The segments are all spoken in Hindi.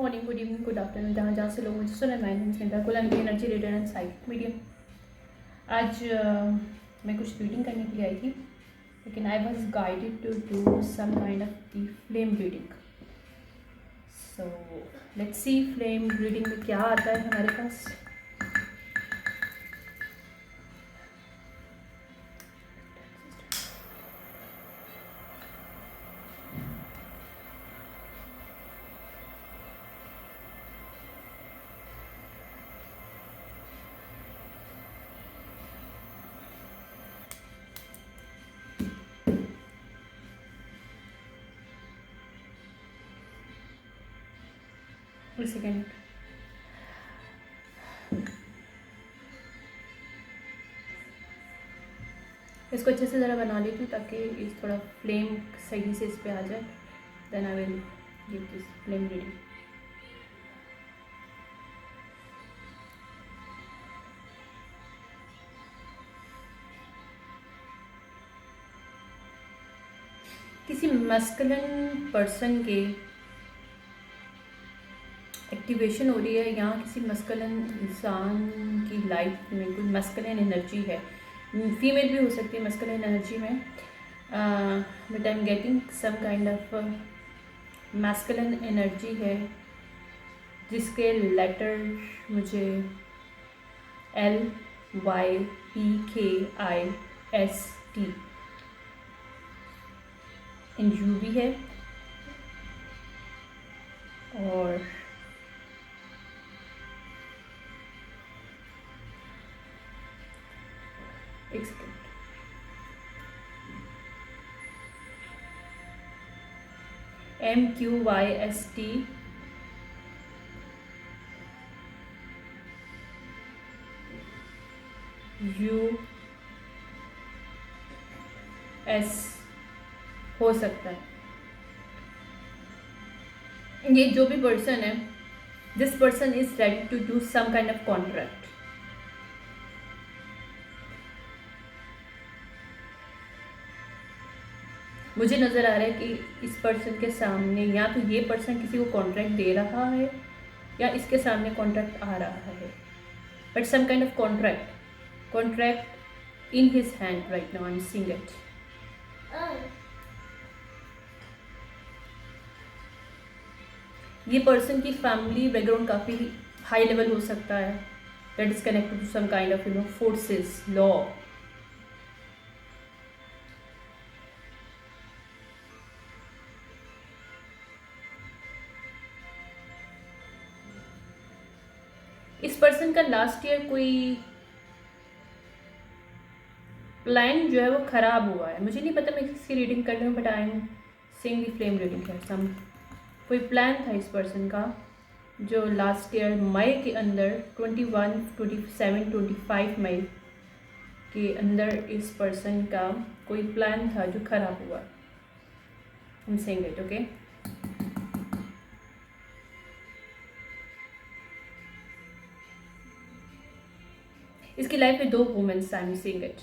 Morning, good evening, good afternoon, जहाँ जहाँ से लोग मुझे सुन रहे हैं। कुल energy reader and psych medium. आज मैं कुछ रीडिंग करने के लिए आई थी, लेकिन I was guided to do some kind of the flame reading. So let's see flame reading में क्या आता है हमारे पास। एक सेकेंड। इसको अच्छे से ज़रा बना लेती हूँ ताकि इस थोड़ा फ्लेम सही से इस पे आ जाए। Then I will give this flame reading. किसी मस्कुलिन पर्सन के एक्टिवेशन हो रही है, यहाँ किसी मस्कुलिन इंसान की लाइफ में कोई मस्कुलिन एनर्जी है। फीमेल भी हो सकती है मस्कुलिन एनर्जी में, but I am getting some kind of masculine energy है जिसके लेटर मुझे LYPKIST एंड यू भी है। और एक सेकेंड, MQYST US हो सकता है। ये जो भी पर्सन है, this person is ready to do some kind of contract. मुझे नज़र आ रहा है कि इस पर्सन के सामने या तो ये पर्सन किसी को कॉन्ट्रैक्ट दे रहा है या इसके सामने कॉन्ट्रैक्ट आ रहा है, but some kind of contract in his hand right now. I am seeing it. ये पर्सन की फैमिली बैकग्राउंड काफ़ी हाई लेवल हो सकता है, that is connected to some kind of forces, law. इस पर्सन का लास्ट ईयर कोई प्लान जो है वो ख़राब हुआ है। मुझे नहीं पता मैं किसकी रीडिंग कर रही हूँ, but I am seeing the flame reading है। सम कोई प्लान था इस पर्सन का जो लास्ट ईयर मई के अंदर 21, 27, 25 मई के अंदर इस पर्सन का कोई प्लान था जो ख़राब हुआ। I am seeing it, okay. इसकी लाइफ में 2 womens, I am seeing it.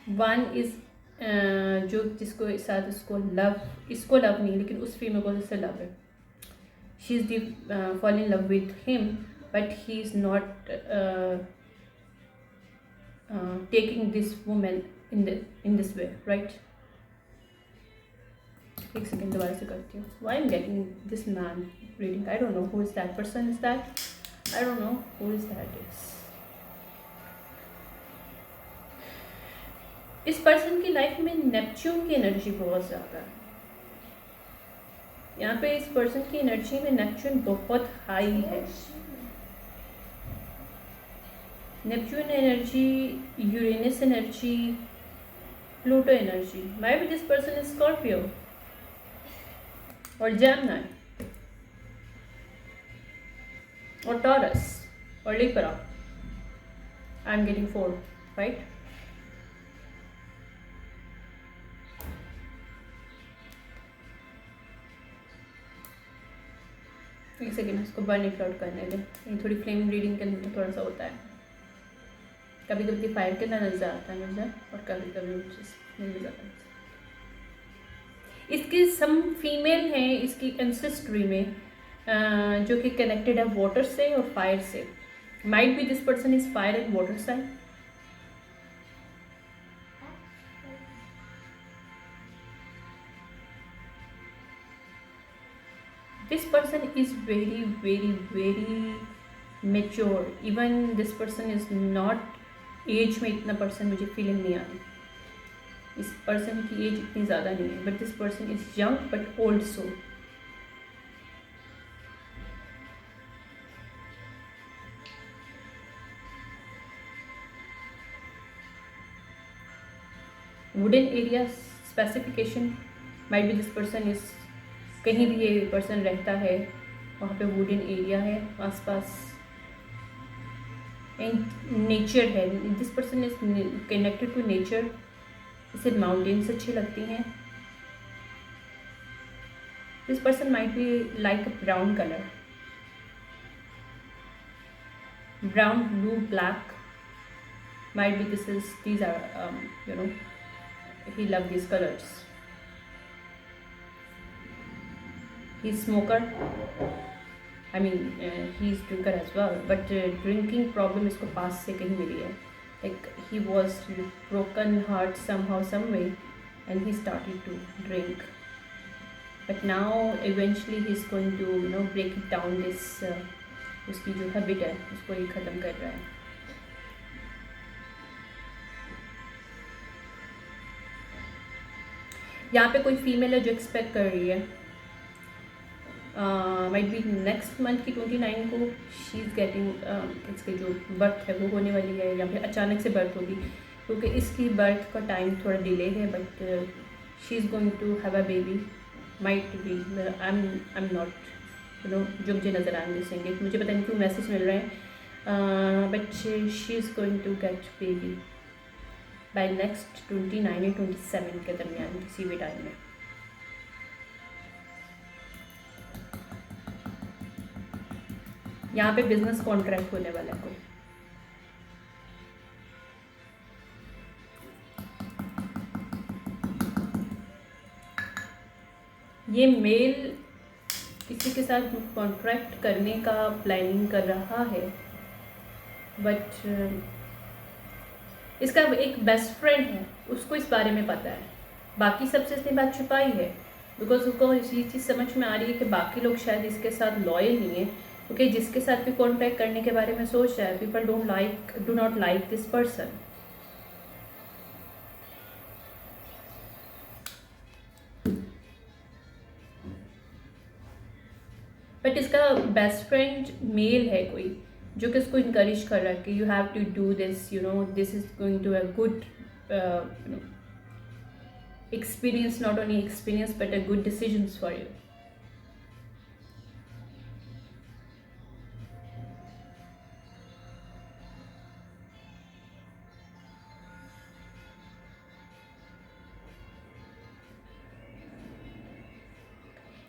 One is जो जिसको साथ इसको लव नहीं, लेकिन उस फीमेल को इससे लव है। She is D fall in love with him, but he is not taking this women in this way, right. एक सेकेंड, दोबारा से करती हूँ। Why am getting this man reading? I don't know who is that person, is that, I don't know who is that is. इस पर्सन की लाइफ में नेपच्यून की एनर्जी बहुत ज़्यादा है। यहाँ पे इस पर्सन की एनर्जी में नेपच्यून बहुत हाई है। Neptune energy, Uranus energy, Pluto energy. May be this person is Scorpio और जेमिनी और टॉरस और Libra. I am getting 4, right. एक सेकेंड, इसको बर्न इट आउट करने दें। ये थोड़ी फ्लेम रीडिंग के अंदर थोड़ा सा होता है, कभी कभी फायर के अंदर नजर आता है मुझे, और कभी कभी नजर आता है। इसके सम फीमेल हैं इसकी एंसेस्ट्री में जो कि कनेक्टेड है वाटर से और फायर से. Might be this person is fire and water sign. This person is very very very mature. Even this person is not age में इतना पर्सन मुझे फीलिंग नहीं आ रही. इस पर्सन की एज इतनी ज़्यादा नहीं है, but this person is young but old soul. Wooden area specification might be this person is, कहीं भी ये पर्सन रहता है वहाँ पे वुडन एरिया है आसपास. एंड नेचर है. This person is connected to nature. इसे माउंटेन्स अच्छी लगती हैं. This person might be like a brown colour, brown blue black. Might be this is these are you know he love these colors. He's smoker. I mean he's drinker as well, but drinking problem इसको पास से कहीं मिली है. Like he was broken heart somehow some way and he started to drink, but now eventually he's going to break it down. This उसकी जो हैबिट है उसको ये ख़त्म कर रहा है. यहाँ पे कोई फीमेल है जो एक्सपेक्ट कर रही है माइट बी नेक्स्ट मंथ की 29 को शी इज़ गेटिंग इसकी जो बर्थ है वो होने वाली है, या फिर अचानक से बर्थ होगी क्योंकि इसकी बर्थ का टाइम थोड़ा डिले है. But she is going to have a baby. Might be I am not जो मुझे नज़र आ रहे मुझे पता नहीं क्यों मैसेज मिल रहे हैं. But she is going to get baby by next 29 या 27 के दरमियान किसी भी टाइम में. यहाँ पे बिजनेस कॉन्ट्रैक्ट होने वाला है कोई. ये मेल किसी के साथ कॉन्ट्रैक्ट करने का प्लानिंग कर रहा है, बट इसका एक बेस्ट फ्रेंड है उसको इस बारे में पता है. बाकी सबसे इसने बात छुपाई है बिकॉज उसको ये चीज़ समझ में आ रही है कि बाकी लोग शायद इसके साथ लॉयल नहीं है, क्योंकि जिसके साथ भी कॉन्टैक्ट करने के बारे में सोच रहा है people do not like this person. But इसका बेस्ट फ्रेंड मेल है कोई जो कि उसको इनकरेज कर रहा है कि you have to do this, this is going to a good experience, not only experience but a good decisions for you.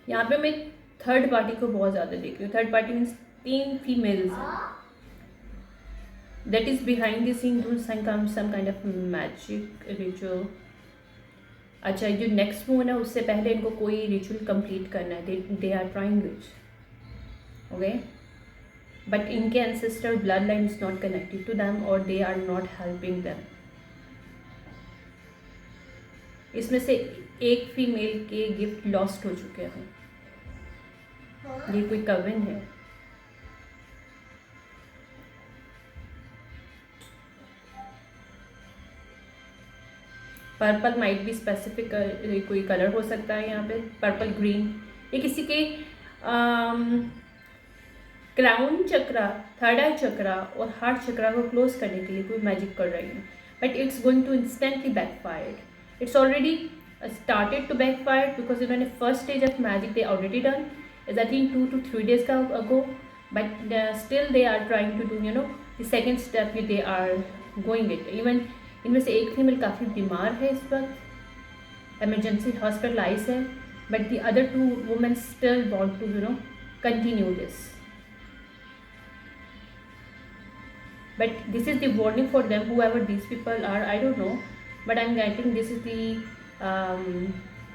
यहाँ पे मैं थर्ड पार्टी को बहुत ज़्यादा देख रही हूँ. Third party means 3 females that is behind this scene doing some kind of magic ritual. अच्छा, जो नेक्स्ट मून है उससे पहले इनको कोई रिचुअल कंप्लीट करना है. They are trying it. Okay, but इनके ancestor blood line is not connected to them और they are not helping them. इसमें से एक फीमेल के गिफ्ट लॉस्ट हो चुके हैं. ये कोई कवन है. पर्पल माइट भी स्पेसिफिक कोई कलर हो सकता है यहाँ पे. Purple green. ये किसी के क्राउन चक्रा, थर्ड आई चक्रा और हार्ट चक्रा को क्लोज करने के लिए कोई मैजिक कर रही है, but it's going to instantly backfired. It's already started to backfire because इन्होंने first stage of magic they already done is I think 2 to 3 days का ago, but still they are trying to do the second step they are going it. Even इनमें से एक फीमेल काफ़ी बीमार है इस वक्त, एमरजेंसी हॉस्पिटलाइज है, but the other 2 women still want to continue this. But this is the warning for them, whoever these people are, I don't know, but I'm getting this is the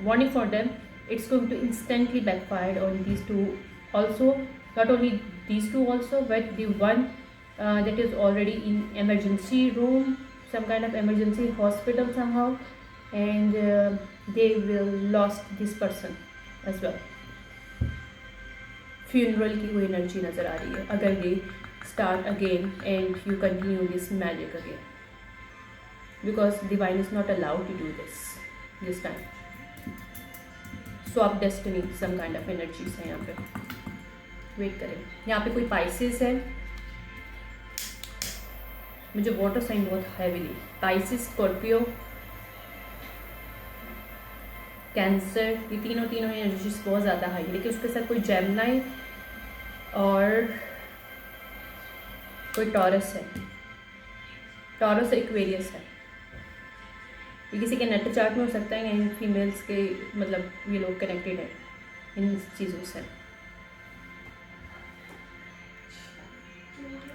warning for them, it's going to instantly backfire on these two also. Not only these two also, but the one that is already in emergency room, some kind of emergency hospital somehow, and they will lost this person as well. Funeral की कोई एनर्जी नज़र आ रही है अगर they start again and you continue this magic again, because divine is not allowed to do this time. Swap destiny some kind of energies है यहाँ पे. वेट करें. यहाँ पे कोई पाइसेस है. मुझे वाटर साइन बहुत हैवीली. पाइसेस, स्कॉर्पियो, कैंसर, ये तीनों एनर्जीज बहुत ज़्यादा हाई है. लेकिन उसके साथ कोई जेमिनी और कोई टॉरस है. टॉरस एक्वेरियस है. ये किसी के नेट चार्ट में हो सकता है या फीमेल्स के, मतलब ये लोग कनेक्टेड है इन चीज़ों से.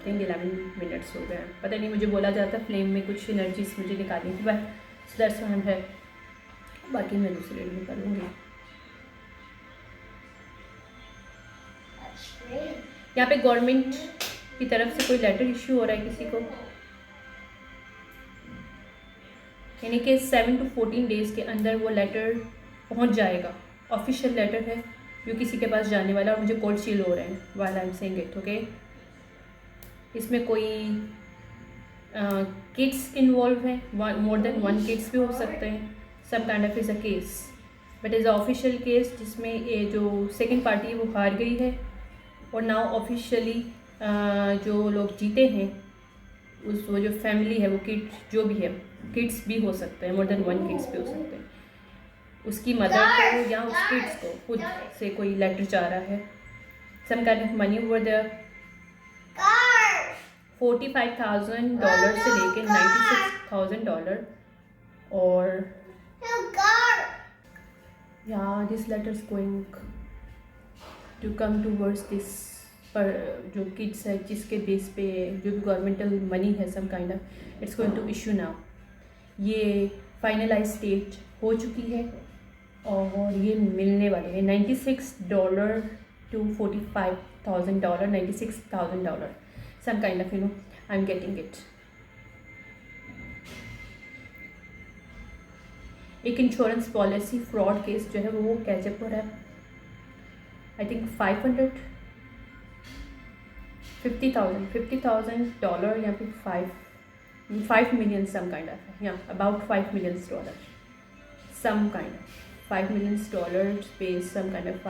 थिंक 11 मिनट्स हो गए. पता नहीं, मुझे बोला जाता फ्लेम में कुछ एनर्जीज मुझे निकालनी थी, बट दैट्स व्हाई है. बाकी मैं दूसरे रीडिंग करूँगी. यहाँ पे गवर्नमेंट की तरफ से कोई लेटर इशू हो रहा है किसी को, यानी कि 7 to 14 डेज़ के अंदर वो लेटर पहुँच जाएगा. ऑफिशियल लेटर है जो किसी के पास जाने वाला. और मुझे कोल्ड शील हो रहे हैं while I am saying it. Okay, इसमें कोई किड्स इन्वॉल्व हैं. मोर देन 1 किड्स भी हो सकते हैं. Some kind of is a case, but is a official case जिसमें ये जो सेकेंड पार्टी है वो हार गई है. और नाउ ऑफिशियली जो लोग जीते हैं उस वो जो फैमिली है वो किड्स जो भी है, किड्स भी हो सकते हैं. मोर देन 1 किड्स भी हो सकते हैं. उसकी मदर को या उस किड्स को खुद से कोई लेटर जा रहा है. Some kind of money over the $45,000 से लेके $96,000. और yeah, this letter is going to come towards this पर जो किड्स है जिसके बेस पे जो भी गवर्नमेंटल मनी है some kind of it's going to issue now. ये फाइनलाइज स्टेज हो चुकी है और ये मिलने वाले हैं. $96 to $45,000, $96,000 some kind of, I'm getting it. एक इंश्योरेंस पॉलिसी फ्रॉड केस जो है वो कैचअप हो रहा है. आई थिंक $50,000 या फिर 5 million सम काइंड ऑफ, या about $5 million some kind of $5 million पे some kind of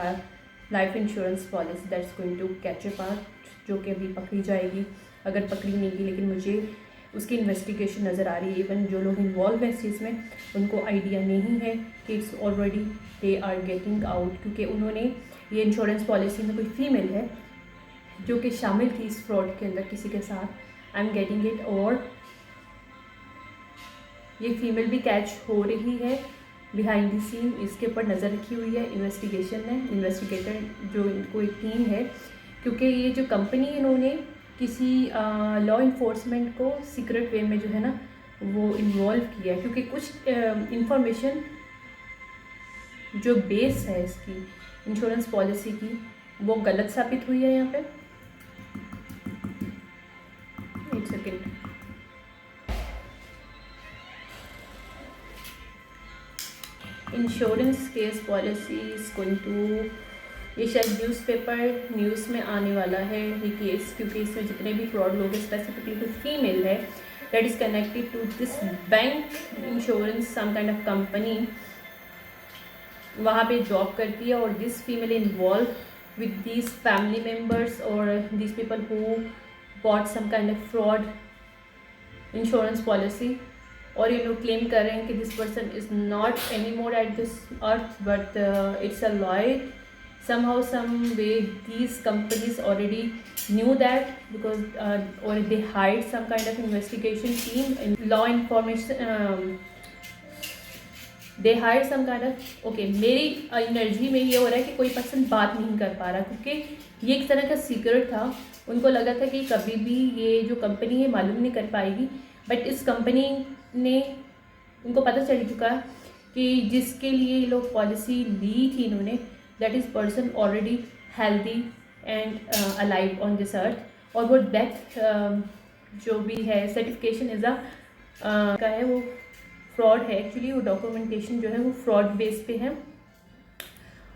life insurance policy that's going to catch up out, जो कि अभी पकड़ी जाएगी. अगर पकड़ी नहीं गई, लेकिन मुझे उसकी इन्वेस्टिगेशन नज़र आ रही है. इवन जो लोग इन्वॉल्व हैं इस चीज़ में उनको आइडिया नहीं है कि it's already they are getting out, क्योंकि उन्होंने ये इंश्योरेंस पॉलिसी में कोई फीमेल है जो कि शामिल थी इस फ्रॉड के अंदर किसी के साथ. आई एम गेटिंग इट. और ये फीमेल भी कैच हो रही है बिहाइंड द सीन. इसके ऊपर नज़र रखी हुई है इन्वेस्टिगेशन ने. इन्वेस्टिगेटर जो इनको एक टीम है, क्योंकि ये जो कंपनी इन्होंने किसी लॉ इन्फोर्समेंट को सीक्रेट वे में जो है ना वो इन्वॉल्व किया है, क्योंकि कुछ इंफॉर्मेशन जो बेस है इसकी इंश्योरेंस पॉलिसी की वो गलत साबित हुई है. यहाँ पे एक second. Insurance case policy is going to, ये शायद न्यूज़ में आने वाला है ये केस, क्योंकि इसमें जितने भी फ्रॉड लोग हैं स्पेसिफिकली तो फीमेल है that is connected to this bank insurance some kind of company. वहाँ पे जॉब करती है और this female involve with these family members और these people who bought some kind of fraud insurance policy. और ये लोग क्लेम कर रहे हैं कि this person is not any more at this earth but it's a lie. Somehow, some way, these companies already knew that because or they hired some kind of investigation team and law information. They hired some kind of okay. मेरी एनर्जी में ये हो रहा है कि कोई पर्सन बात नहीं कर पा रहा, क्योंकि ये एक तरह का सीक्रेट था. उनको लगा था कि कभी भी ये जो कंपनी है मालूम नहीं कर पाएगी, बट इस कंपनी ने उनको पता चल चुका कि जिसके लिए ये लोग पॉलिसी ली थी इन्होंने, that is person already healthy and alive on this earth, और वो डेथ जो भी है सर्टिफिकेशन इज़ का है वो फ्रॉड है एक्चुअली। वो डॉक्यूमेंटेशन जो है वो फ्रॉड बेस पे है,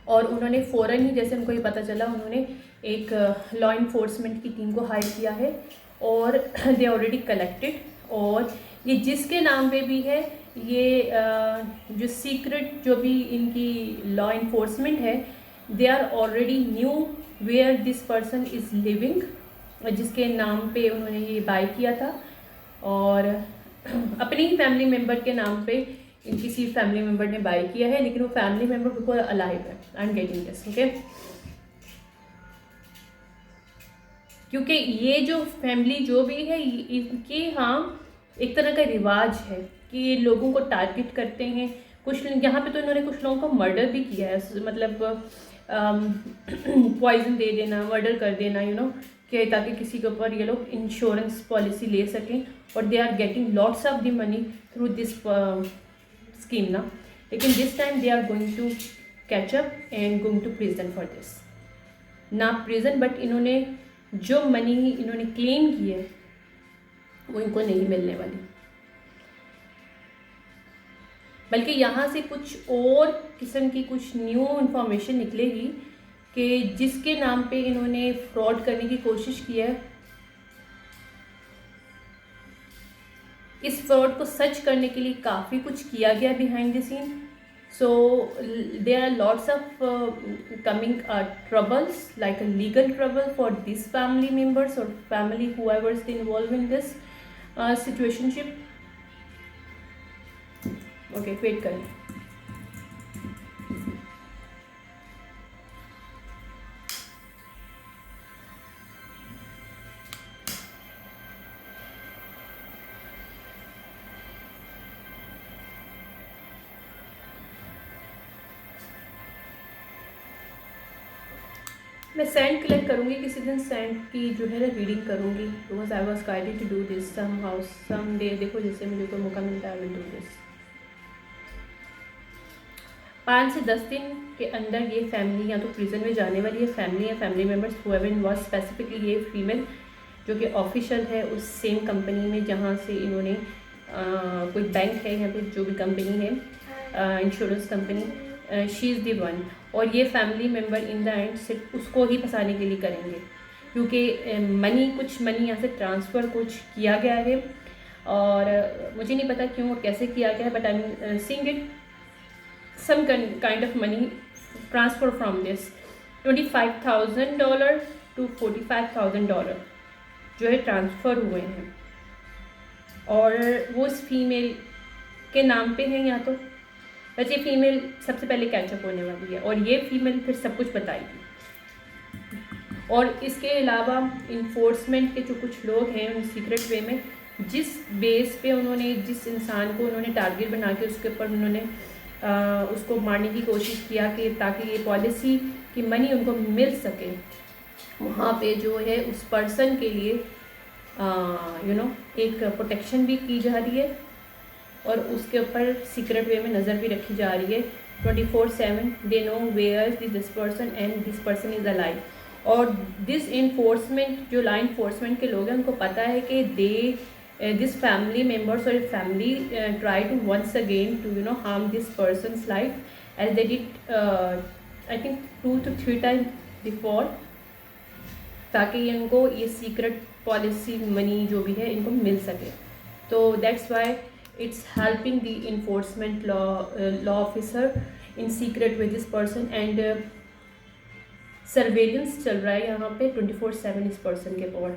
और उन्होंने फ़ौरन ही जैसे उनको ये पता चला उन्होंने एक लॉ इन्फोर्समेंट की टीम को हायर किया है, और दे ऑलरेडी कलेक्टेड। और ये जिसके नाम पे भी है ये जो सीक्रेट जो भी इनकी लॉ इन्फोर्समेंट है, they are already knew where this person is living, जिसके नाम पे उन्होंने ये बाय किया था, और अपने ही फैमिली मेम्बर के नाम पे किसी फैमिली मेम्बर ने बाय किया है, लेकिन वो फैमिली मेम्बर बिल्कुल अलाइव है। आई एम गेटिंग दिस, ओके। क्योंकि ये जो फैमिली जो भी है इनके यहाँ एक तरह का रिवाज है कि ये लोगों को टारगेट करते हैं। कुछ यहाँ पे तो इन्होंने कुछ लोगों को मर्डर भी किया है, मतलब पॉइजन दे देना, मर्डर कर देना, यू नो, कि ताकि किसी के ऊपर ये लोग इंश्योरेंस पॉलिसी ले सकें, और they are getting lots of the money through this scheme ना। लेकिन this time they are going to catch up and going to prison for this, ना प्रिजन बट इन्होंने जो मनी इन्होंने क्लेम की है वो इनको नहीं मिलने वाली, बल्कि यहाँ से कुछ और किस्म की कुछ न्यू इन्फॉर्मेशन निकलेगी कि जिसके नाम पे इन्होंने फ्रॉड करने की कोशिश की है, इस फ्रॉड को सच करने के लिए काफ़ी कुछ किया गया behind the scene. So there are lots of coming troubles, like a legal trouble for these family members or family whoever is involved in this situationship. Okay, wait करें। मैं सैंड कलेक्ट करूँगी किसी दिन, सैंड की जो है ना रीडिंग करूँगी, because I was guided to do this some house some day. देखो जैसे मुझे कोई मौका मिलता है आई विल डू दिस। 5 से 10 दिन के अंदर ये फैमिली या तो प्रिजन में जाने वाली है, फैमिली या family members however involve, specifically ये फीमेल जो कि ऑफिशियल है उस सेम कंपनी में जहाँ से इन्होंने कोई बैंक है या फिर जो भी कंपनी है insurance company, she is the one. और ये family member in the end सिर्फ उसको ही फंसाने के लिए करेंगे, क्योंकि कुछ मनी यहाँ से ट्रांसफ़र कुछ किया गया है, और मुझे नहीं पता क्यों और कैसे किया गया है, but I am seeing it some kind of money transfer from this $25,000 to $45,000 जो है ट्रांसफ़र हुए हैं, और वो इस फीमेल के नाम पे हैं। या तो बस ये फीमेल सबसे पहले कैचअप होने वाली है, और ये फीमेल फिर सब कुछ बताएगी। और इसके अलावा इन्फोर्समेंट के जो कुछ लोग हैं उन सीक्रेट वे में जिस बेस पे उन्होंने जिस इंसान को उन्होंने टारगेट बना के उसके ऊपर उन्होंने उसको मारने की कोशिश किया कि ताकि ये पॉलिसी की मनी उनको मिल सके, वहाँ पे जो है उस पर्सन के लिए एक प्रोटेक्शन भी की जा रही है, और उसके ऊपर सीक्रेट वे में नज़र भी रखी जा रही है 24/7। They know where is this person and this person is alive. और दिस इन्फोर्समेंट जो लॉ इन्फोर्समेंट के लोग हैं उनको पता है कि this family members or family try to once again to harm this person's life, as they did I think 2 to 3 times before, ताकि इनको ये सीक्रेट पॉलिसी मनी जो भी है इनको मिल सके। तो that's why it's helping the enforcement law officer in secret with this person, and surveillance चल रहा है यहाँ पे 24/7 इस पर्सन के ऊपर।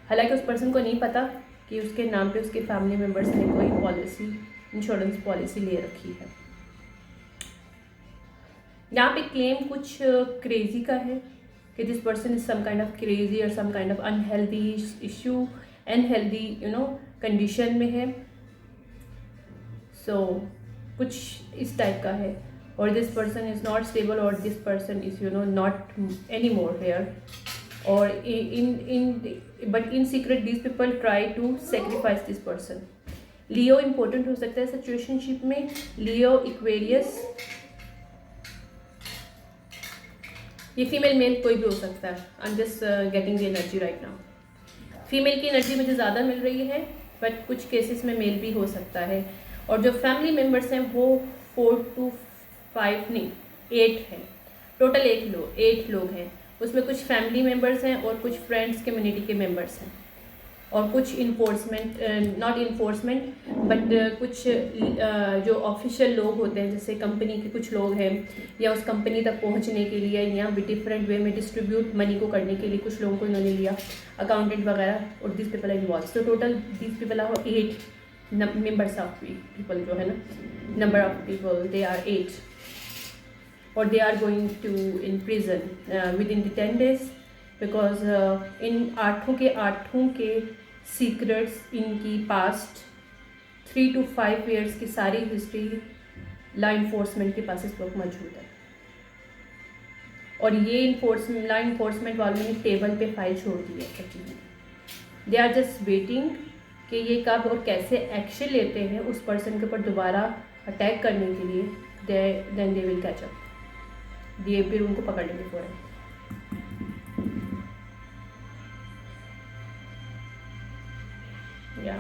हालांकि उस पर्सन को नहीं पता कि उसके नाम पे उसके फैमिली मेम्बर्स ने कोई पॉलिसी इंश्योरेंस पॉलिसी ले रखी है। यहाँ पे क्लेम कुछ क्रेजी का है कि this person is some kind of crazy और some kind of unhealthy issue, unhealthy condition में है। सो कुछ इस टाइप का है, और this person is not stable, और this person is not any more here, or in secret these people try to sacrifice this person, Leo important हो सकता है सिचुएशनशिप में, लियो, इक्वेरियस, ये फीमेल मेल कोई भी हो सकता है। I am just getting the energy right now. Female की एनर्जी मुझे ज़्यादा मिल रही है, बट कुछ केसेस में मेल भी हो सकता है। और जो फैमिली मेम्बर्स हैं वो 4 to 5 नहीं 8 हैं, टोटल 8 लोग हैं। उसमें कुछ फैमिली मेम्बर्स हैं और कुछ फ्रेंड्स कम्युनिटी के मेम्बर्स हैं, और कुछ इन्फोर्समेंट, नॉट इन्फोर्समेंट बट कुछ जो ऑफिशियल लोग होते हैं, जैसे कंपनी के कुछ लोग हैं, या उस कंपनी तक पहुंचने के लिए या भी डिफरेंट वे में डिस्ट्रीब्यूट मनी को करने के लिए कुछ लोगों को इन्होंने लिया, अकाउंटेंट वगैरह, और दिस पीपल आर इन्वॉल्व। तो total this people are 8 members of people, जो है ना, number of people, they are 8, और they are going to in prison within the 10 days because इन आठों के सीक्रेट्स, इनकी पास्ट 3 to 5 years की सारी हिस्ट्री लॉ इन्फोर्समेंट के पास इस वक्त मौजूद है। और ये लॉ इन्फोर्समेंट वालों ने टेबल पे फाइल छोड़ दी है actually. They are just waiting कि ये कब और कैसे एक्शन लेते हैं उस पर्सन के ऊपर दोबारा अटैक करने के लिए, then they will catch up, ये फिर उनको पकड़ लेंगे फौरन। या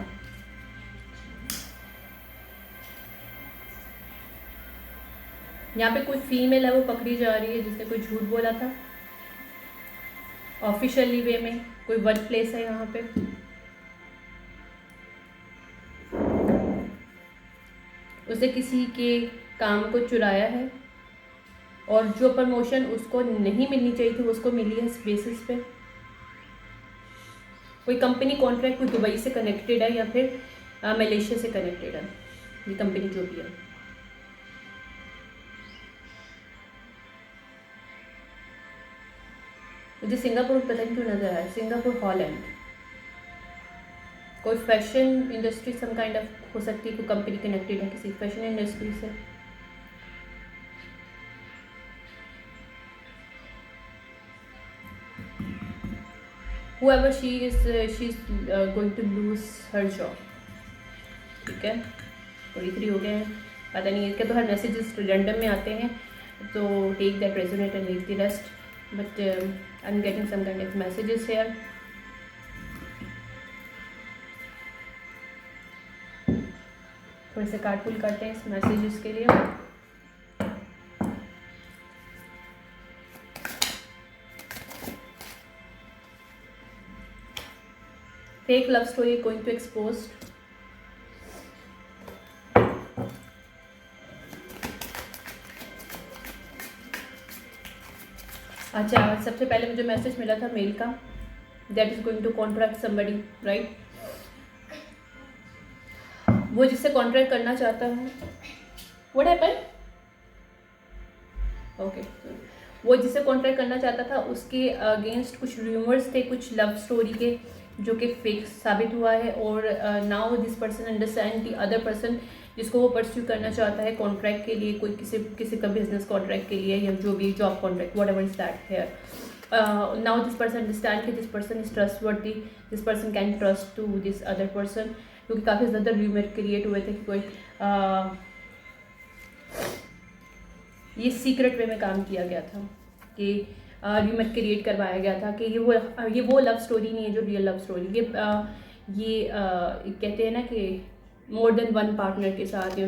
यहाँ पे कोई फीमेल है वो पकड़ी जा रही है जिसने कोई झूठ बोला था ऑफिशियली वे में, कोई वर्क प्लेस है यहाँ पे, उसे किसी के काम को चुराया है, और जो प्रमोशन उसको नहीं मिलनी चाहिए थी उसको मिली है इस बेसिस पे। कोई कंपनी कॉन्ट्रैक्ट कोई दुबई से कनेक्टेड है या फिर मलेशिया से कनेक्टेड है, ये कंपनी जो भी है। मुझे सिंगापुर पता नहीं क्यों नजर आया, सिंगापुर, हॉलैंड, कोई fashion industry some kind of हो सकती है, कोई कंपनी कनेक्टेड है किसी फैशन इंडस्ट्री से। whoever she is, she's going to lose her job। ठीक है, 43 हो गए हैं, पता नहीं इसके तो हर मैसेजेस रैंडम में आते हैं, तो take that resonate and leave the rest, but I am getting some kind of messages here. थोड़े से कार्डपुल करते हैं इस मैसेजेस के लिए। Fake love story going to expose. अच्छा, सबसे पहले मुझे मैसेज मिला था मेल का, that is going to contract somebody, right. वो जिससे कॉन्ट्रैक्ट करना चाहता है, व्हाट हैपेंड, ओके, वो जिससे कॉन्ट्रैक्ट करना चाहता था उसके अगेंस्ट कुछ रूमर्स थे, कुछ लव स्टोरी के, जो कि फेक साबित हुआ है। और now this person understand the other person जिसको वो परस्यू करना चाहता है कॉन्ट्रैक्ट के लिए, कोई किसी का बिजनेस कॉन्ट्रैक्ट के लिए या जो भी job contract, whatever is that here. Now this person understand कि this person is trustworthy, this person can trust to this other person, क्योंकि काफ़ी ज़्यादा रूमर क्रिएट हुए थे कि कोई ये सीक्रेट वे में काम किया गया था, कि रूमर क्रिएट करवाया गया था कि ये वो लव स्टोरी नहीं है जो रियल लव स्टोरी, ये कहते हैं ना कि मोर देन वन पार्टनर के साथ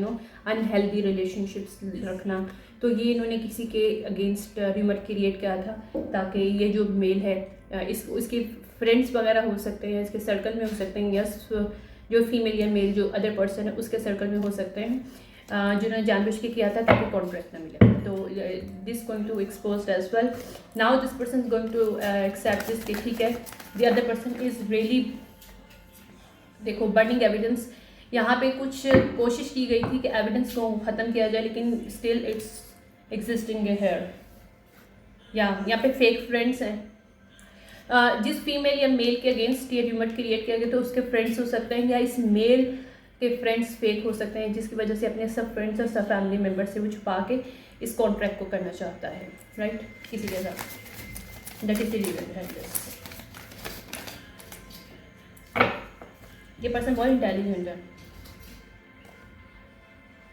अनहेल्दी रिलेशनशिप्स रखना। तो ये इन्होंने किसी के अगेंस्ट रूमर क्रिएट किया था, ताकि ये जो मेल है इसके फ्रेंड्स वगैरह हो सकते हैं, इसके सर्कल में हो सकते हैं, यस जो फीमेल या मेल जो अदर पर्सन है उसके सर्कल में हो सकते हैं, जिन्होंने जानबूझ के किया था ताकि कॉन्ट्रैक्ट ना मिले। तो this going to expose as well. Now this person is going to accept this कि ठीक है, the other person is really, देखो बर्निंग एविडेंस, यहाँ पे कुछ कोशिश की गई थी कि एविडेंस को ख़त्म किया जाए, लेकिन स्टिल इट्स एग्जिस्टिंग हेयर। यहाँ पे फेक फ्रेंड्स हैं, जिस फीमेल या मेल के अगेंस्ट ये रूमर क्रिएट किया गया तो उसके फ्रेंड्स हो सकते हैं, या इस मेल के फ्रेंड्स फेक हो सकते हैं, जिसकी वजह से अपने सब फ्रेंड्स और सब फैमिली मेम्बर से वो छुपा के इस कॉन्ट्रैक्ट को करना चाहता है, राइट, किसी के साथ। दैट इज द रीजन है दिस। ये पर्सन बहुत इंटेलिजेंट है,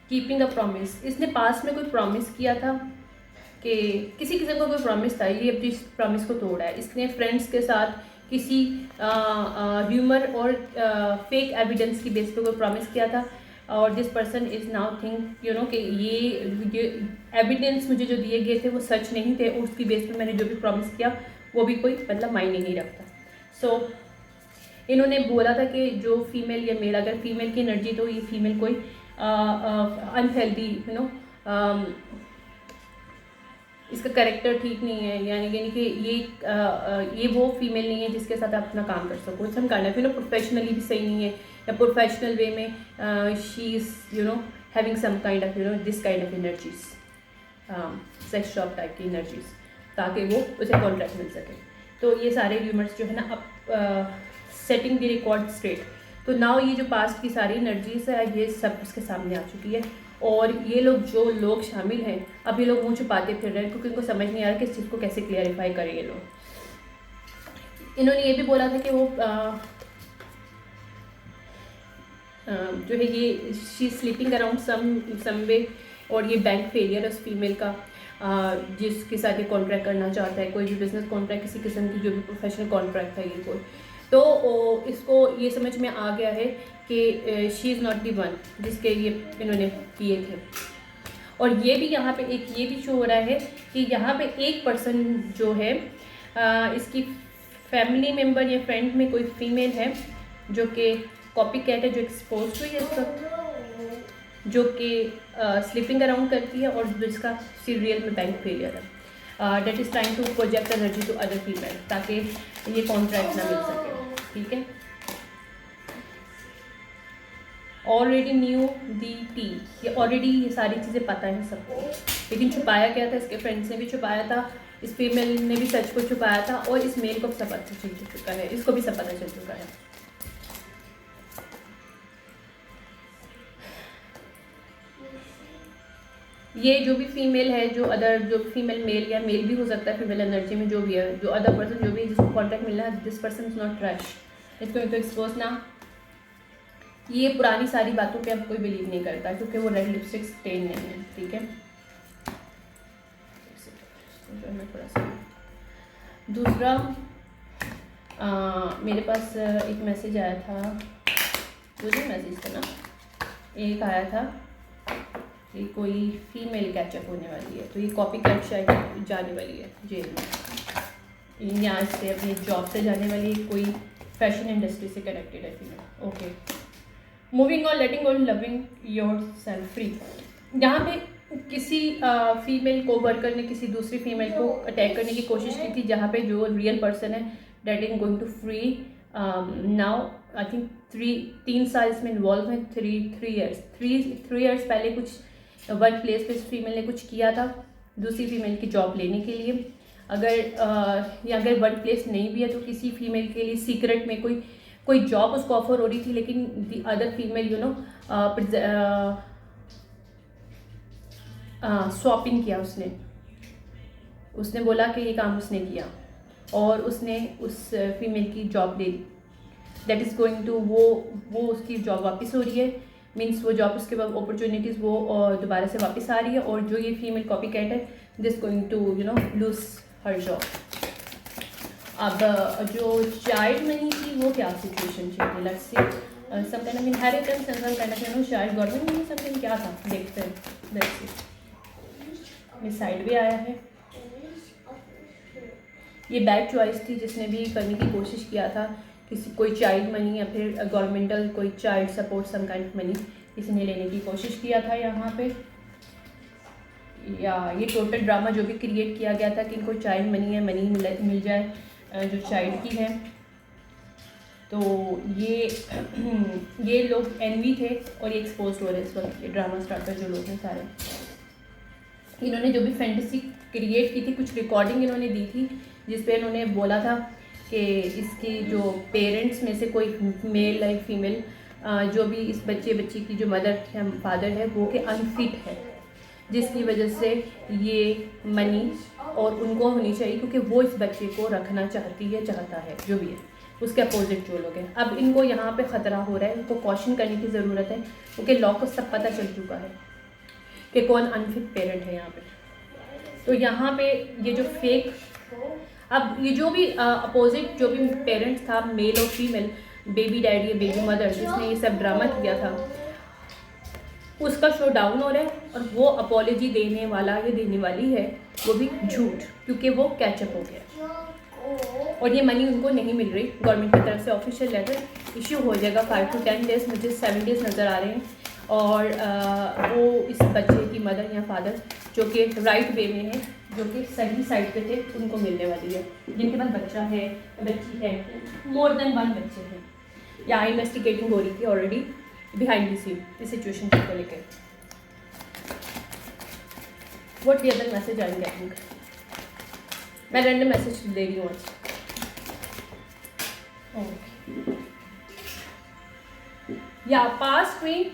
कीपिंग अ प्रॉमिस, इसने पास्ट में कोई प्रॉमिस किया था कि किसी किस्म का कोई प्रॉमिस था, ये अपनी प्रॉमिस को तोड़ा है। इसने फ्रेंड्स के साथ किसी ह्यूमर और फेक एविडेंस की बेस पे कोई प्रॉमिस किया था, और this person is now think कि ये एविडेंस मुझे जो दिए गए थे वो सच नहीं थे, और उसकी बेस पे मैंने जो भी प्रॉमिस किया वो भी कोई मतलब मायने नहीं रखता। सो इन्होंने बोला था कि जो फीमेल या मेल, अगर फीमेल की एनर्जी तो ये फीमेल कोई अनहेल्दी इसका कैरेक्टर ठीक नहीं है, यानी कि ये वो फीमेल नहीं है जिसके साथ आप अपना काम कर सको। सम काइंड ऑफ प्रोफेशनली भी सही नहीं है, या प्रोफेशनल वे में she is having some kind of this kind of energies, sex shop type की एनर्जीज, ताकि वो उसे कॉन्ट्रैक्ट मिल सके। तो ये सारे र्यूमर्स जो है ना अब सेटिंग द रिकॉर्ड स्ट्रेट, तो नाउ ये जो पास्ट की सारी एनर्जीज है ये सब उसके सामने आ चुकी है, और ये जो लोग शामिल हैं अब ये लोग मुँह छुपाते फिर रहे हैं क्योंकि उनको समझ नहीं आ रहा कि इस चीज़ को कैसे क्लियरिफाई करें ये लोग। इन्होंने ये भी बोला था कि वो जो है ये शी स्लीपिंग अराउंड सम वे, और ये बैंक फेलियर है उस फीमेल का जिसके साथ ये कॉन्ट्रैक्ट करना चाहता है, कोई भी बिजनेस कॉन्ट्रैक्ट, किसी किस्म की जो भी प्रोफेशनल कॉन्ट्रैक्ट है ये कोई, तो इसको ये समझ में आ गया है कि she is not the one जिसके ये इन्होंने किए थे। और ये भी यहाँ पे एक ये भी शो हो रहा है कि यहाँ पे एक पर्सन जो है इसकी फैमिली मेम्बर या फ्रेंड में कोई फीमेल है जो कि कॉपी कैट है, जो एक्सपोज हुई है इस वक्त, जो कि स्लीपिंग अराउंड करती है और जिसका सीरियल में बैंक फेलियर है, that is trying to project energy to other female ताकि ये कॉन्ट्रैक्ट ना मिल सके। ठीक है, ऑलरेडी न्यू दी टी, ये ऑलरेडी ये सारी चीज़ें पता है सबको, लेकिन छुपाया गया था, इसके फ्रेंड्स ने भी छुपाया था, इस फीमेल ने भी सच को छुपाया था, और इस मेल को सब पता चल चुका है, इसको भी सब पता चल चुका है। ये जो भी फीमेल है, जो अदर जो फीमेल मेल या मेल भी हो सकता है फीमेल एनर्जी में जो भी है, जो अदर पर्सन जो भी जिसको कॉन्टैक्ट मिल रहा है, this person is not trash, इसको एक्सपोज ना, ये पुरानी सारी बातों पे अब कोई बिलीव नहीं करता क्योंकि वो रेड लिपस्टिक स्टेन नहीं है। ठीक है, थोड़ा सा दूसरा मेरे पास एक मैसेज आया था, मुझे मैसेज था ना, एक आया था कि कोई फीमेल कैचअप होने वाली है, तो ये कॉपी कैट शायद जाने वाली है जेल में, यहाँ से अपनी जॉब से जाने वाली है, कोई फैशन इंडस्ट्री से कनेक्टेड है female. Okay, moving on, letting on, loving your self free. यहाँ पे किसी फीमेल को वर्कर ने किसी दूसरी फीमेल को अटैक करने की कोशिश की थी, जहाँ पे जो रियल पर्सन है that is going to free now, I think 3 साल इसमें इन्वॉल्व है, 3 इयर्स पहले कुछ वर्क प्लेस पे इस फीमेल ने कुछ किया था दूसरी फीमेल की जॉब लेने के लिए। अगर वर्क प्लेस नहीं भी है तो किसी फीमेल के लिए सीक्रेट में कोई जॉब उसको ऑफर हो रही थी, लेकिन दी अदर फीमेल स्वॉपिंग किया, उसने बोला कि ये काम उसने किया और उसने उस फीमेल की जॉब ले ली, दैट इज़ गोइंग टू वो उसकी जॉब वापस हो रही है, मीन्स वो जॉब उसके बाद अपॉर्चुनिटीज़ वो दोबारा से वापस आ रही है, और जो ये फीमेल कॉपी कैट है this going to lose her job. अब जो चाइल्ड मनी थी वो क्या सिचुएशन थी, let's see, some kind of inheritance and some kind of child government money something, क्या था देखते हैं, लेट्स सी। इस साइड भी आया है, ये बैड चॉइस थी जिसने भी करने की कोशिश किया था, कोई चाइल्ड मनी या फिर गवर्नमेंटल कोई child support some kind of money किसी ने लेने की कोशिश किया था यहाँ पे, या ये टोटल ड्रामा जो भी क्रिएट किया गया था कि इनको चाइल्ड मनी या मनी मिल जाए जो चाइल्ड की है। तो ये लोग एनवी थे और ये एक्सपोज हो रहे हैं इस वक्त, ये ड्रामा स्टार्टर जो लोग हैं सारे, इन्होंने जो भी फैंटेसी क्रिएट की थी, कुछ रिकॉर्डिंग इन्होंने दी थी जिस पे इन्होंने बोला था कि इसकी जो पेरेंट्स में से कोई मेल या फीमेल जो भी इस बच्ची की जो मदर या फादर है वो कि अनफिट है, जिसकी वजह से ये मनी और उनको होनी चाहिए क्योंकि वो इस बच्चे को रखना चाहता है जो भी है, उसके अपोजिट जो लोग हैं। अब इनको यहाँ पे ख़तरा हो रहा है, इनको कॉशन करने की ज़रूरत है क्योंकि लॉ को सब पता चल चुका है कि कौन अनफिट पेरेंट है यहाँ पे। तो यहाँ पे ये जो फेक, अब ये जो भी अपोजिट जो भी पेरेंट्स था, मेल और फीमेल, बेबी डैडी या बेबी मदर, जिसने ये सब ड्रामा किया था, उसका शो डाउन हो रहा है और वो अपॉलॉजी देने वाला या देने वाली है वो भी झूठ, क्योंकि वो कैचअप हो गया और ये मनी उनको नहीं मिल रही। गवर्नमेंट की तरफ से ऑफिशियल लेटर इशू हो जाएगा 5 to 10 डेज़, मुझे 7 डेज़ नज़र आ रहे हैं। और वो इस बच्चे की मदर या फादर जो कि राइट वे में है, जो कि सही साइड पे थे, उनको मिलने वाली है। जिनके पास बच्चा है, बच्ची है, मोर देन 1 बच्चे हैं, या इन्वेस्टिगेटिंग हो रही थी ऑलरेडी बिहाइंड द सीन इस सिचुएशन को लेकर। What the other message I am getting, मैं रैंडम मैसेज दे रही हूँ आज। या पास्ट में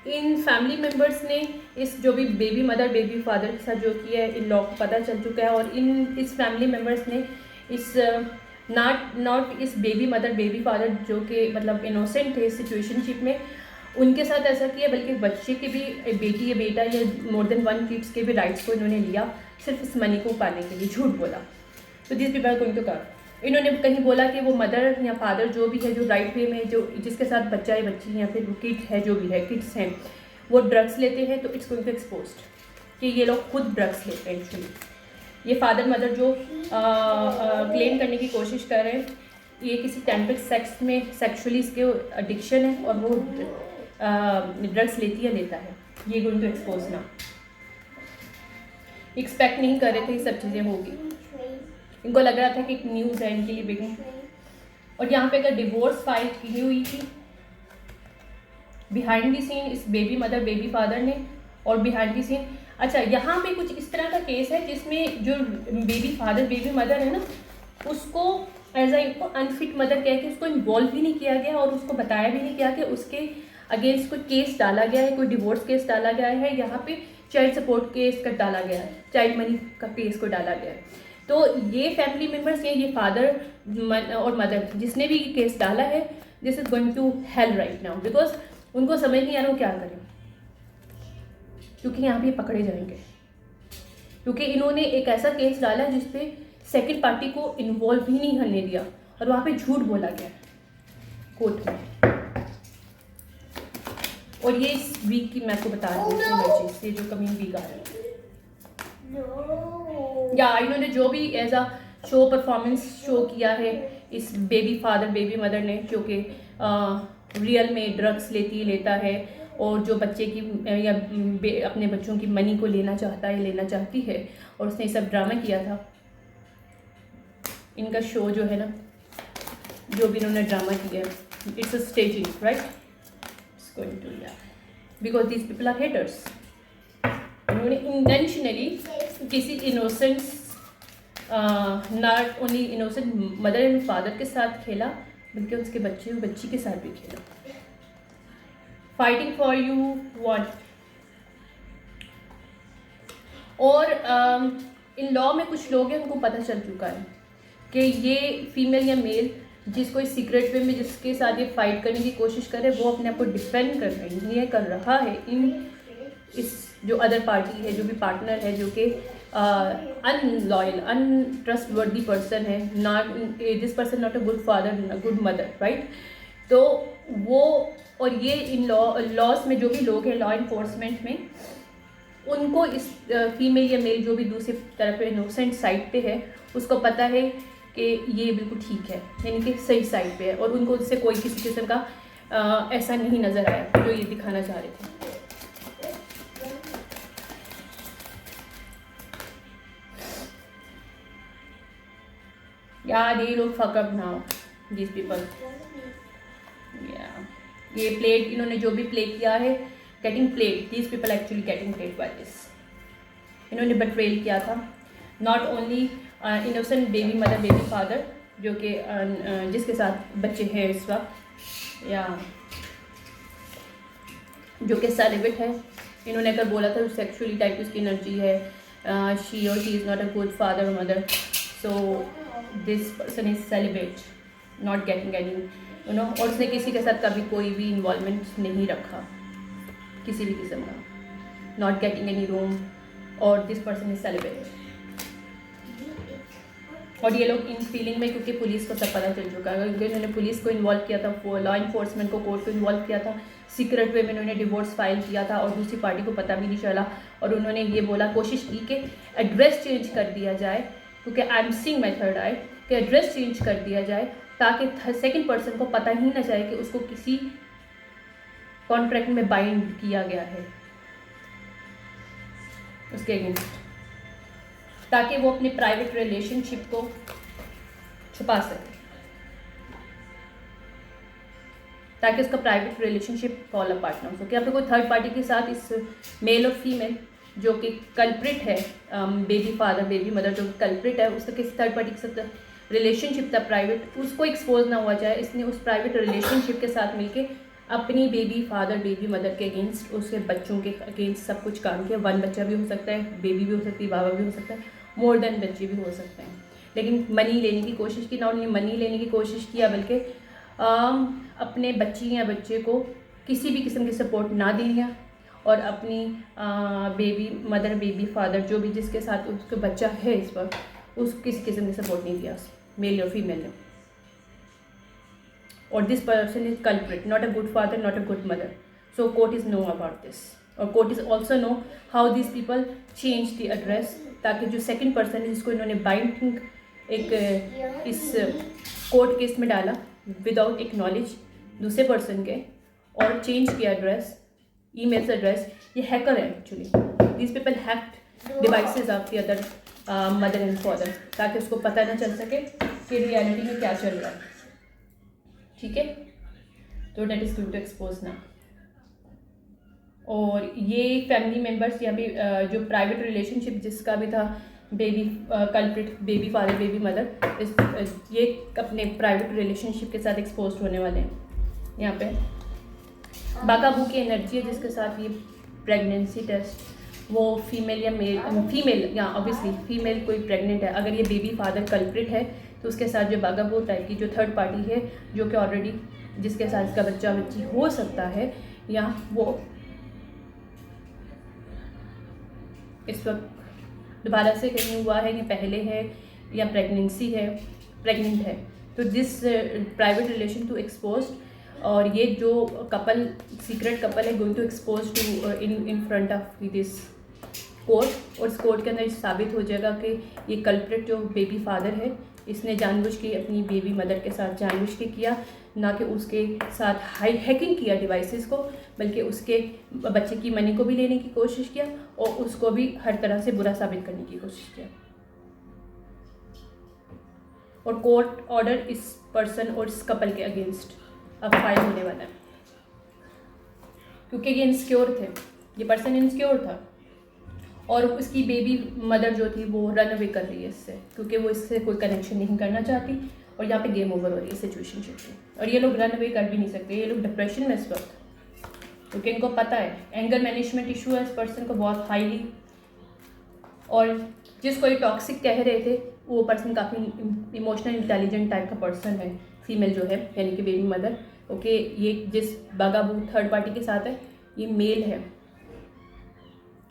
इन फैमिली मेम्बर्स ने इस जो भी बेबी मदर बेबी फादर के साथ जो किया है, इन लोग को पता चल चुका है। और इस फैमिली मेम्बर्स ने इस नॉट इस बेबी मदर बेबी फादर जो कि मतलब इनोसेंट थे इस सिचुएशनशिप में, उनके साथ ऐसा किया, बल्कि बच्चे के भी, बेटी या बेटा या मोर देन 1 किड्स के भी राइट्स को इन्होंने लिया सिर्फ इस मनी को पाने के लिए, झूठ बोला। तो this people are going to कर, इन्होंने कहीं बोला कि वो मदर या फादर जो भी है, जो राइट वे में, जो जिसके साथ बच्चा या बच्ची या फिर किड है, जो भी है किड्स हैं, वो ड्रग्स लेते हैं, तो इट्स गोइंग टू एक्सपोज्ड कि ये लोग खुद ड्रग्स लेते हैं। एक्चुअली ये फादर मदर जो क्लेम करने की कोशिश कर रहे हैं, ये किसी टैंट्रिक सेक्स में सेक्सुअली इसके एडिक्शन है और वो ड्रग्स लेती या लेता है। ये गोइंग टू एक्सपोज ना, एक्सपेक्ट नहीं कर रहे थे ये सब चीज़ें होगी, इनको लग रहा था कि एक न्यूज़ है इनके लिए बिगिन। और यहाँ पे अगर डिवोर्स फाइल की हुई थी बिहाइंड द सीन इस बेबी मदर बेबी फादर ने, और बिहाइंड द सीन, अच्छा यहाँ पे कुछ इस तरह का केस है जिसमें जो बेबी फादर बेबी मदर है ना, उसको एज अ अनफिट मदर कह के उसको इन्वॉल्व भी नहीं किया गया और उसको बताया भी नहीं गया कि उसके अगेंस्ट कोई केस डाला गया है, कोई डिवोर्स केस डाला गया है, यहाँ पे चाइल्ड सपोर्ट केस का डाला गया है, चाइल्ड मनी का केस को डाला गया है। तो ये फैमिली मेम्बर्स ये फादर और मदर जिसने भी केस डाला है, this is going to hell right now, because उनको समझ नहीं आ रहा वो क्या करें, क्योंकि यहाँ पे पकड़े जाएंगे, क्योंकि इन्होंने एक ऐसा केस डाला है जिसपे सेकंड पार्टी को इन्वॉल्व ही नहीं करने दिया और वहाँ पे झूठ बोला गया कोर्ट में। और ये इस वीक की मैं आपको बता रही हूँ चीज़, ये जो कमिंग वीक आ रहा है, या इन्होंने जो भी as a show performance show किया है इस बेबी फादर बेबी मदर ने, जो कि रियल में ड्रग्स लेता है और जो बच्चे की या अपने बच्चों की मनी को लेना चाहता है, लेना चाहती है, और उसने सब ड्रामा किया था। इनका शो जो है ना, जो भी इन्होंने ड्रामा किया है, it's a staging right, it's going to या because these people are haters. उन्होंने इंटेंशनली किसी innocence, not only innocent mother and father के साथ खेला, बल्कि उसके बच्चे और बच्ची के साथ भी खेला। Fighting for you what. और इन लॉ में कुछ लोग हैं उनको पता चल चुका है कि ये फीमेल या मेल जिसको इस सीक्रेट वे में जिसके साथ ये फाइट करने की कोशिश करे, वो अपने आप को डिफेंड कर रही है, कर रहा है इन इस जो अदर पार्टी है, जो भी पार्टनर है, जो कि अनलॉयल अनट्रस्टवर्दी पर्सन है, not this person not a good father a good mother right. तो वो और ये इन लॉज में जो भी लोग हैं लॉ इन्फोर्समेंट में, उनको इस फीमेल या मेल जो भी दूसरी तरफ इनोसेंट साइड पे है उसको पता है कि ये बिल्कुल ठीक है, यानी कि सही साइड पे है, और उनको उससे कोई किसी किस्म का ऐसा नहीं नज़र आया जो ये दिखाना चाह रहे थे। यार ये लोग fuck up now this people, ये प्लेड इन्होंने जो भी प्ले किया है, getting played, this people actually getting played by this. इन्होंने बट्रेल किया था not only innocent baby mother baby father जो कि जिसके साथ बच्चे हैं इस वक्त, या जो कि सेलिब्रेट है। इन्होंने अगर बोला था सेक्सुअली टाइप उसकी एनर्जी है, शी और she is not a good father और mother, so this person is celebrate not getting any you know, और उसने किसी के साथ कभी कोई भी इन्वॉल्वमेंट नहीं रखा किसी भी किस्म का। not getting any room, और this person is celibate. और ये लोग इन फीलिंग में, क्योंकि पुलिस को सब पता चल चुका है, क्योंकि इन्होंने पुलिस को इन्वॉल्व किया था, लॉ इन्फोर्समेंट को, कोर्ट को इन्वॉल्व किया था, सीक्रेट वे में उन्होंने डिवोर्स फाइल किया था और दूसरी पार्टी को पता भी नहीं चला, और उन्होंने ये बोला, कोशिश की कि एड्रेस चेंज कर दिया जाए, क्योंकि I am seeing my third eye, कि एड्रेस चेंज कर दिया जाए ताकि सेकंड पर्सन को पता ही ना जाए कि उसको किसी कॉन्ट्रैक्ट में बाइंड किया गया है उसके अगेंस्ट, ताकि वो अपने प्राइवेट रिलेशनशिप को छुपा सके, ताकि उसका प्राइवेट रिलेशनशिप फॉल अपार्ट ना हो सके। यहाँ पे कोई थर्ड पार्टी के साथ इस मेल और फीमेल जो कि कल्प्रिट है, बेबी फादर बेबी मदर जो कल्प्रिट है, उसका किसी थर्ड पार्टी के साथ रिलेशनशिप था प्राइवेट, उसको एक्सपोज ना हुआ जाए, इसने उस प्राइवेट रिलेशनशिप के साथ मिलके अपनी बेबी फादर बेबी मदर के अगेंस्ट, उसके बच्चों के अगेंस्ट सब कुछ काम किया। वन बच्चा भी हो सकता है, बेबी भी हो सकती है, बाबा भी हो सकता है, मोर देन बच्चे भी हो सकते हैं, लेकिन मनी लेने की कोशिश की, ना उन्होंने मनी लेने की कोशिश किया, बल्कि अपने बच्ची या बच्चे को किसी भी किस्म की सपोर्ट ना दिया, और अपनी बेबी मदर बेबी फादर जो भी जिसके साथ उसका बच्चा है इस वक्त, उस किसी किस्म की सपोर्ट नहीं दिया, मेल और फीमेल ने। और this person is culprit, not a good father, not a good mother, so court is know about this, और court is also know how this people change the address, ताकि जो सेकेंड पर्सन है जिसको इन्होंने बाइंडिंग एक इस कोर्ट केस में डाला विदाउट एक्नॉलेज दूसरे पर्सन के, और चेंज किया एड्रेस, ईमेल एड्रेस, ये हैकर है actually. This people hacked devices of the other mother and father, ताकि उसको पता ना चल सके कि रियलिटी में क्या चल रहा है, ठीक है। तो that is going to expose ना। और ये फैमिली मेम्बर्स या भी जो प्राइवेट रिलेशनशिप जिसका भी था, baby culprit baby father baby mother, ये अपने प्राइवेट रिलेशनशिप के साथ एक्सपोज होने वाले हैं। यहाँ पे बाकाबू की एनर्जी है जिसके साथ ये प्रेगनेंसी टेस्ट, वो फीमेल या मेल, फीमेल या ऑब्वियसली फीमेल कोई प्रेग्नेंट है, अगर ये बेबी फादर कल्प्रिट है तो उसके साथ जो बागाबू टाइप की जो थर्ड पार्टी है, जो कि ऑलरेडी जिसके साथ इसका बच्चा बच्ची हो सकता है, या वो इस वक्त दोबारा से कहीं हुआ है, या पहले है, या प्रेगनेंसी है, प्रेग्नेंट है, तो this private relation to expose, और ये जो कपल सीक्रेट कपल है going to expose to in front of this court, और इस कोर्ट के अंदर साबित हो जाएगा कि ये कल्प्रिट जो बेबी फादर है, इसने जानबूझ के अपनी बेबी मदर के साथ जानबूझ के किया, ना कि उसके साथ हैकिंग किया डिवाइसेस को, बल्कि उसके बच्चे की मनी को भी लेने की कोशिश किया, और उसको भी हर तरह से बुरा साबित करने की कोशिश किया। और कोर्ट ऑर्डर इस पर्सन और इस कपल के अगेंस्ट अब फाइल होने वाला है, क्योंकि ये इनसिक्योर थे, ये पर्सन इनसिक्योर था, और उसकी बेबी मदर जो थी वो रन अवे कर रही है इससे, क्योंकि वो इससे कोई कनेक्शन नहीं करना चाहती, और यहाँ पे गेम ओवर हो रही है सिचुएशनशिप की, और ये लोग रन अवे कर भी नहीं सकते, ये लोग डिप्रेशन में इस वक्त, क्योंकि इनको पता है एंगर मैनेजमेंट इशू है इस पर्सन को बहुत हाईली, और जिसको ये टॉक्सिक कह रहे थे वो पर्सन काफ़ी इमोशनल इंटेलिजेंट टाइप का पर्सन है, फीमेल जो है यानी कि बेबी मदर। ओके, ये जिस बागाबू थर्ड पार्टी के साथ है ये मेल है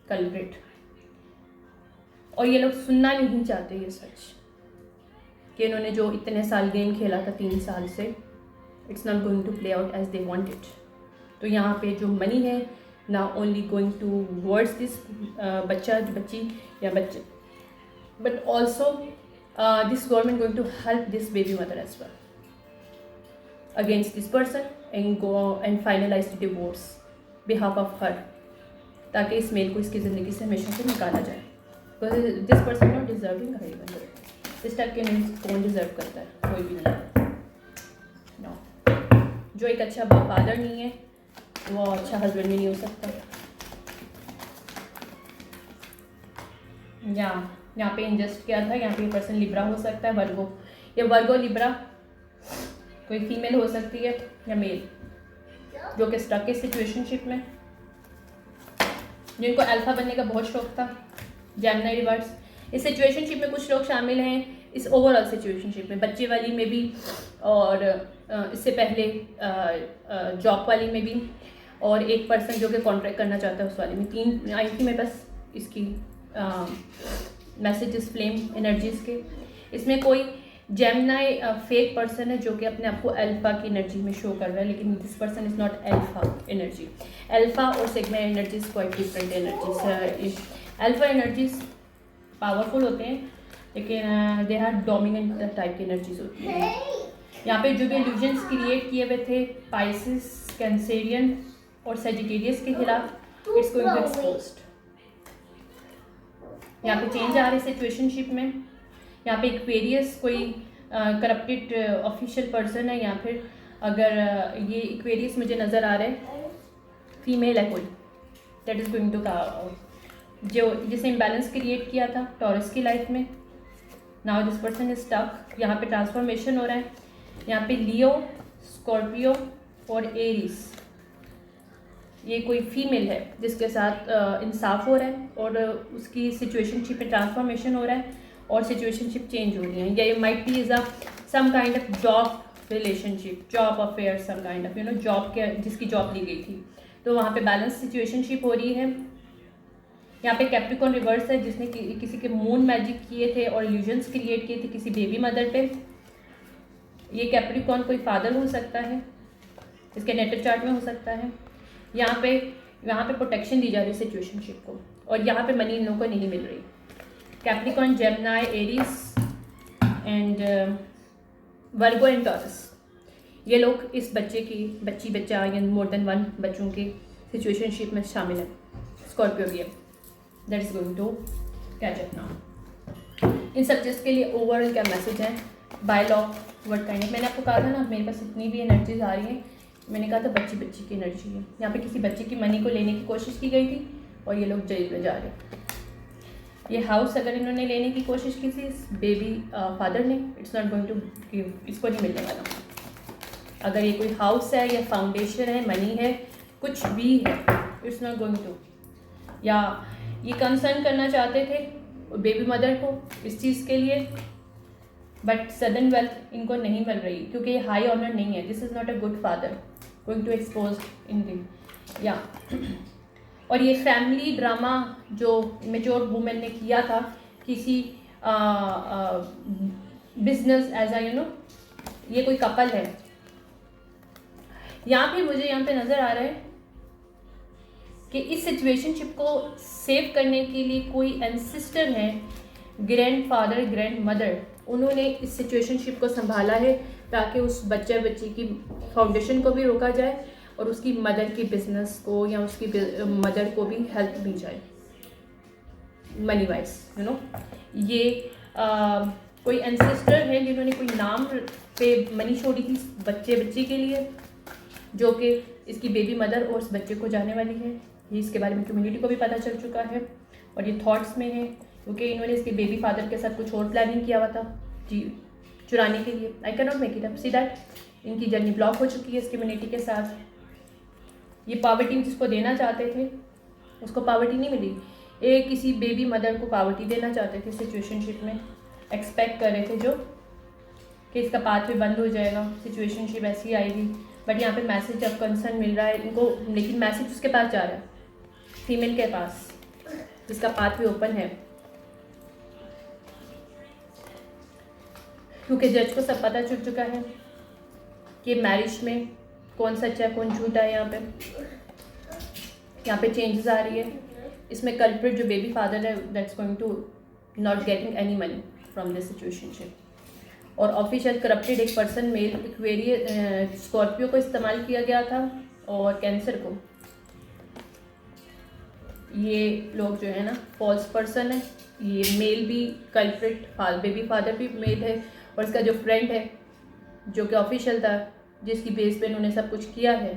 कल्प्रिट, और ये लोग सुनना नहीं चाहते ये सच कि इन्होंने जो इतने साल गेम खेला था 3 साल से, it's not going to play out as they want it. तो यहाँ पे जो मनी है ना only going towards this बच्चा बच्ची या बच्चे, but also this government going to help this baby mother as well against this person and go and finalise the divorce behalf of her, ताकि इस मेल को इसकी ज़िंदगी से हमेशा से निकाला जाए। This person not deserving her, even इस टाइप के मेल्स कौन डिजर्व करता है, कोई भी नहीं। नो, जो एक अच्छा फादर नहीं है वो अच्छा हस्बैंड भी नहीं हो सकता। यहाँ पे इंजस्ट क्या था, यहाँ पे पर्सन लिब्रा हो सकता है, वर्गो, या वर्गो लिब्रा, कोई फीमेल हो सकती है या मेल, जो कि स्टक है सिचुएशनशिप में, जिनको अल्फा बनने का बहुत शौक था, जेमिनी रिवर्स। इस सिचुएशनशिप में कुछ लोग शामिल हैं इस ओवरऑल सिचुएशनशिप में, बच्चे वाली में भी, और इससे पहले जॉब वाली में भी, और एक पर्सन जो कि कॉन्ट्रैक्ट करना चाहता है उस वाले में। 3 आई थी मेरे पास इसकी मैसेजेस फ्लेम एनर्जीज़ के। इसमें कोई जेमिनी फेक पर्सन है जो कि अपने आप को अल्फा की एनर्जी में शो कर रहा है, लेकिन this person is not alpha energy. Alpha और sigma energies quite different energies. Alpha energies powerful होते हैं, लेकिन दे आर डोमिनेंट टाइप की एनर्जीज होती हैं। यहाँ पे जो भी इल्यूजन्स क्रिएट किए हुए थे पाइसिस, कैंसेरियन और सेजिटेरियस के खिलाफ, इट्स गोइंग टू एक्सपोज्ड। यहाँ पे चेंज आ रही सिचुएशनशिप में। यहाँ पे एक्वेरियस कोई करप्टेड ऑफिशियल पर्सन है, या फिर अगर ये एक्वेरियस मुझे नज़र आ रहा है फीमेल है कोई, दैट इज़ गोइंग टू जो जिसे इम्बैलेंस क्रिएट किया था टॉरस की लाइफ में। Now this person is stuck. यहाँ पे ट्रांसफॉर्मेशन हो रहा है। यहाँ पे लियो, स्कॉर्पियो और एरीज, ये कोई फीमेल है जिसके साथ इंसाफ हो रहा है और उसकी सिचुएशनशिप में ट्रांसफॉर्मेशन हो रहा है और सिचुएशनशिप चेंज हो रही है। या ये might be is a some kind of job relationship, job affair, some kind of job के जिसकी जॉब ली गई थी, तो वहाँ पे बैलेंस सिचुएशनशिप हो रही है। यहाँ पे कैप्रिकॉन रिवर्स है जिसने किसी के मून मैजिक किए थे और इल्यूजन्स क्रिएट किए थे किसी बेबी मदर पे। ये कैप्रिकॉन कोई फादर हो सकता है, इसके नेटल चार्ट में हो सकता है। यहाँ पे प्रोटेक्शन दी जा रही है सिचुएशनशिप को, और यहाँ पे मनी इन लोगों को नहीं मिल रही। Capricorn, Gemini, Aries and Virgo and taurus, ये लोग इस बच्चा या मोर देन 1 बच्चों के सिचुएशनशिप में शामिल है। स्कॉर्पियो भी है, that is going to catch up now. इन सब चीज़ के लिए ओवरऑल क्या मैसेज है? By law word kind of, मैंने आपको कहा था ना मेरे पास इतनी भी एनर्जीज आ रही हैं, मैंने कहा था बच्ची की एनर्जी है। यहाँ पे किसी बच्चे की मनी को लेने की कोशिश की गई थी और ये लोग जेल में जा रहे हैं। ये हाउस अगर इन्होंने लेने की कोशिश की थी बेबी फादर ने, it's not going to give, इसको नहीं मिलने वाला। अगर ये कोई हाउस है या फाउंडेशन है, मनी है, कुछ भी है, इट्स नॉट गोइंग टू। या ये कंसर्न करना चाहते थे बेबी मदर को इस चीज़ के लिए, बट सडन वेल्थ इनको नहीं मिल रही क्योंकि ये हाई ऑनर नहीं है। This is not a good father, going to expose in दिन। या और ये फैमिली ड्रामा जो मेच्योर वुमेन ने किया था किसी बिजनेस एज अ ये कोई कपल है। मुझे यहाँ पे नज़र आ रहा है कि इस सिचुएशनशिप को सेव करने के लिए कोई एंसिस्टर है, ग्रैंड फादर, ग्रैंड मदर, उन्होंने इस सिचुएशनशिप को संभाला है ताकि उस बच्ची की फाउंडेशन को भी रोका जाए और उसकी मदर की बिजनेस को या उसकी मदर को भी हेल्प दी जाए मनी वाइज। ये कोई एंसेस्टर है जिन्होंने कोई नाम पे मनी छोड़ी थी बच्चे के लिए, जो कि इसकी बेबी मदर और उस बच्चे को जाने वाली है। ये इसके बारे में कम्युनिटी को भी पता चल चुका है और ये थॉट्स में है क्योंकि इन्होंने इसके बेबी फादर के साथ कुछ और प्लानिंग किया हुआ था जी चुराने के लिए। I can not make it up, see that इनकी जर्नी ब्लॉक हो चुकी है इस कम्युनिटी के साथ। ये पावर्टी जिसको देना चाहते थे उसको पावर्टी नहीं मिली। ये किसी बेबी मदर को पावर्टी देना चाहते थे सिचुएशनशिप में, एक्सपेक्ट कर रहे थे जो कि इसका पाथ भी बंद हो जाएगा, सिचुएशनशिप ऐसी आएगी। बट यहाँ पे मैसेज ऑफ कंसर्न मिल रहा है इनको, लेकिन मैसेज उसके पास जा रहा है, फीमेल के पास, जिसका पाथ भी ओपन है क्योंकि जज को सब पता चल चुका है कि मैरिज में कौन सच्चा है कौन झूठा है। यहाँ पे चेंजेस आ रही है। इसमें कल्प्रिट जो बेबी फादर है that's going to not getting any money from this situationship. और ऑफिशियल करप्टेड एक पर्सन मेल एक्वेरियस स्कॉर्पियो को इस्तेमाल किया गया था और कैंसर को। ये लोग जो है ना फॉल्स पर्सन है। ये मेल भी कल्प्रिट, बेबी फादर भी मेल है और इसका जो फ्रेंड है जो कि ऑफिशियल था जिसकी बेस पे इन्होंने सब कुछ किया है,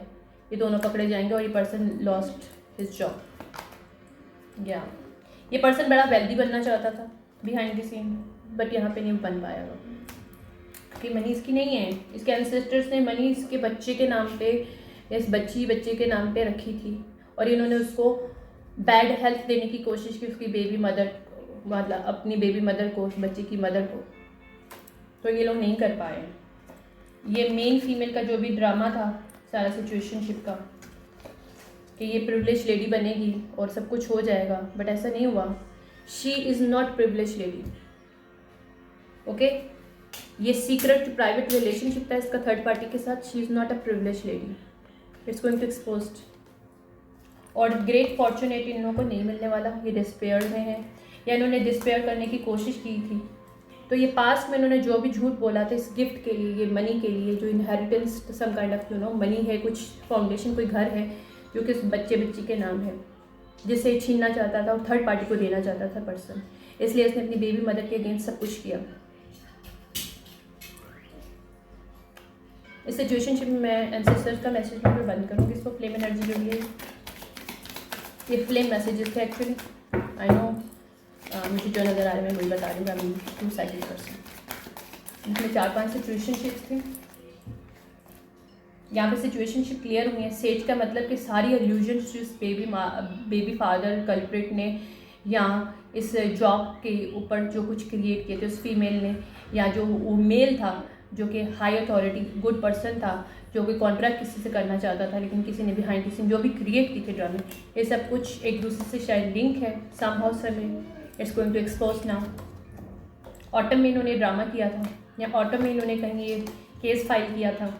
ये दोनों पकड़े जाएंगे और ये पर्सन लॉस्ट हिज जॉब। या ये पर्सन बड़ा वेल्दी बनना चाहता था बिहाइंड द सीन, बट यहाँ पे नहीं बन पाया कि मनी इसकी नहीं है। इसके एंसेस्टर्स ने मनी इसके बच्चे के नाम पे, इस बच्चे के नाम पे रखी थी और इन्होंने उसको बैड हेल्थ देने की कोशिश की उसकी बेबी मदर, मतलब अपनी बेबी मदर को, उस बच्चे की मदर को, तो ये लोग नहीं कर पाए। ये मेन फीमेल का जो भी ड्रामा था सारा सिचुएशनशिप का, कि ये प्रिविलेज लेडी बनेगी और सब कुछ हो जाएगा, बट ऐसा नहीं हुआ। She is not privilege lady. Okay, ये सीक्रेट प्राइवेट रिलेशनशिप था इसका थर्ड पार्टी के साथ। She is not a privilege lady, it's going to exposed. और ग्रेट फॉर्चुनेट इन लोगों को नहीं मिलने वाला, ये डिस्पेयर में है या इन्होंने डिस्पेयर करने की कोशिश की थी। तो ये पास्ट में इन्होंने जो भी झूठ बोला था इस गिफ्ट के लिए, ये मनी के लिए, जो inheritance some kind of money है, कुछ फाउंडेशन, कोई घर है जो कि उस बच्ची के नाम है, जिसे छीनना चाहता था और थर्ड पार्टी को देना चाहता था पर्सन, इसलिए इसने अपनी बेबी मदर के अगेंस्ट सब कुछ किया। इस सिचुएशनशिप में मैं एंसेस्टर्स का मैसेज पर बंद करूँगी इसको। फ्लेम एनर्जी जो भी है, ये फ्लेम मैसेजेस थे एक्चुअली। आई नो मुझे जो नज़र आ रहे हैं मैं वही बता रही हूँ। I am to cycle person. इसमें 4-5 सिचुएशनशिप्स थे। यहाँ पे सिचुएशनशिप क्लियर हुई है। सेज का मतलब कि सारी एल्यूजन्स जो इस बेबी फादर कल्प्रिट ने या इस जॉब के ऊपर जो कुछ क्रिएट किए थे उस फीमेल ने, या जो वो मेल था जो कि हाई अथॉरिटी गुड पर्सन था, जो कि कॉन्ट्रैक्ट किसी से करना चाहता था लेकिन किसी ने बिहाइंड द सीन जो भी क्रिएट की थे ड्रामे, ये सब कुछ एक दूसरे से शायद लिंक है somehow some. It's going to expose now. Autumn में इन्होंने ड्रामा किया था या ऑटम में इन्होंने कहीं ये केस फाइल किया था।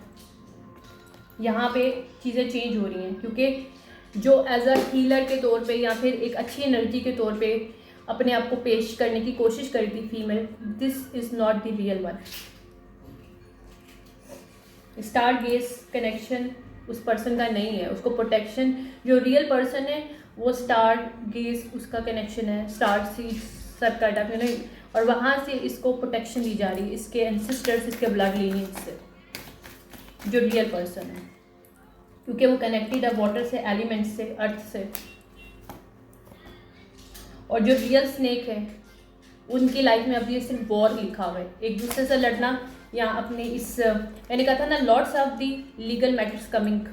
यहाँ पे चीज़ें चेंज हो रही हैं क्योंकि जो एज अ हीलर के तौर पे या फिर एक अच्छी एनर्जी के तौर पे अपने आप को पेश करने की कोशिश करी थी female, this is not the real one. Star gauge connection उस पर्सन का नहीं है, उसको प्रोटेक्शन, जो रियल पर्सन है वो स्टार गेज उसका कनेक्शन है, स्टार सीड सब का टाइप नहीं, और वहाँ से इसको प्रोटेक्शन दी जा रही है इसके एंसेस्टर्स, इसके ब्लड लीनियज से, जो रियल पर्सन है, क्योंकि वो कनेक्टेड है वाटर से, एलिमेंट से, अर्थ से। और जो रियल स्नेक है उनकी लाइफ में अभी सिर्फ वॉर लिखा हुआ है, एक दूसरे से लड़ना, या अपने इस मैंने कहा था ना lots of the legal matters coming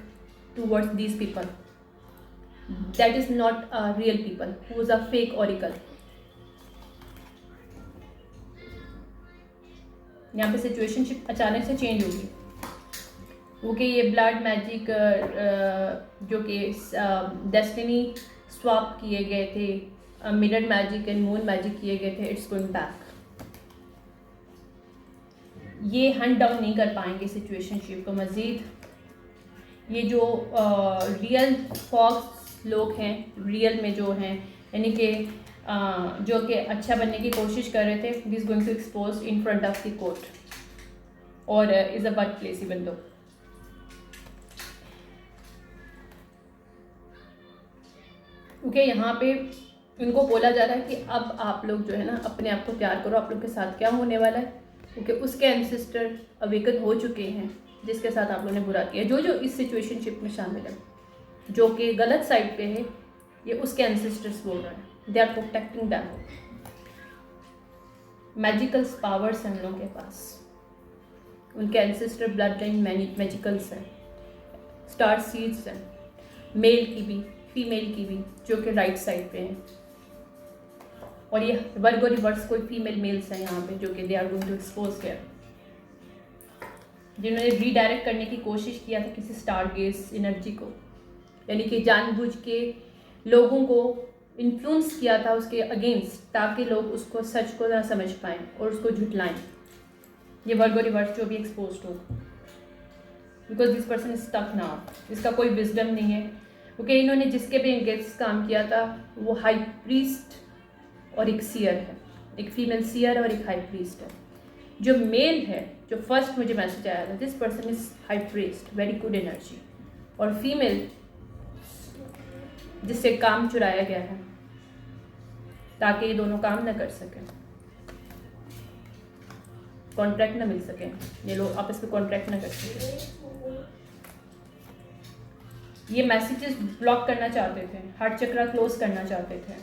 towards these people, that is not a real people who is a fake oracle. यहाँ पे सिचुएशनशिप अचानक से चेंज होगी क्योंकि ये ब्लड मैजिक जो कि डेस्टिनी स्वैप किए गए थे, mirror magic and moon magic किए गए थे, इट्स गोइंग बैक। ये हंट डाउन नहीं कर पाएंगे सिचुएशनशिप को मज़ीद। ये जो रियल फॉक्स लोग हैं, रियल में जो हैं, यानी कि जो कि अच्छा बनने की कोशिश कर रहे थे, this going to expose in front of the court और is a work place even though. क्योंकि यहाँ पे इनको बोला जा रहा है कि अब आप लोग जो है ना अपने आप को तैयार करो, आप लोग के साथ क्या होने वाला है, क्योंकि उसके एंसेस्टर अवेकन हो चुके हैं जिसके साथ आप लोगों ने बुरा किया। जो जो इस सिचुएशनशिप में शामिल है, जो कि गलत साइड पे है, ये उसके एंसेस्टर्स बोल रहे हैं, they are protecting them. Magical powers हैं हम लोगों के पास, उनके एंसेस्टर ब्लड लाइन मैजिकल्स हैं, स्टार सीड्स हैं, मेल की भी फीमेल की भी, जो कि राइट साइड पे हैं। और ये वर्गो रिवर्स कोई फीमेल मेल्स हैं यहाँ पे जो कि they are going to expose there, जिन्होंने रीडायरेक्ट करने की कोशिश किया था किसी स्टार गेज एनर्जी को, यानी कि जानबूझ के लोगों को इन्फ्लुएंस किया था उसके अगेंस्ट, ताकि लोग उसको सच को ना समझ पाएँ और उसको झुटलाएं। ये वर्गो रिवर्स जो भी एक्सपोज हो, because this person is stuck now, इसका कोई विजडम नहीं है, क्योंकि इन्होंने जिसके भी अगेंस्ट काम किया था वो हाई प्रीस्ट और एक सियर है, एक फीमेल सियर और एक हाई प्रीस्ट है। जो मेल है, जो फर्स्ट मुझे मैसेज आया था, this person is high priest, very good energy, और फीमेल जिससे काम चुराया गया है ताकि ये दोनों काम न कर सकें, कॉन्ट्रैक्ट ना मिल सके, ये लोग आपस में कॉन्ट्रैक्ट ना कर सकें। ये मैसेजेस ब्लॉक करना चाहते थे, हार्ट चक्रा क्लोज करना चाहते थे,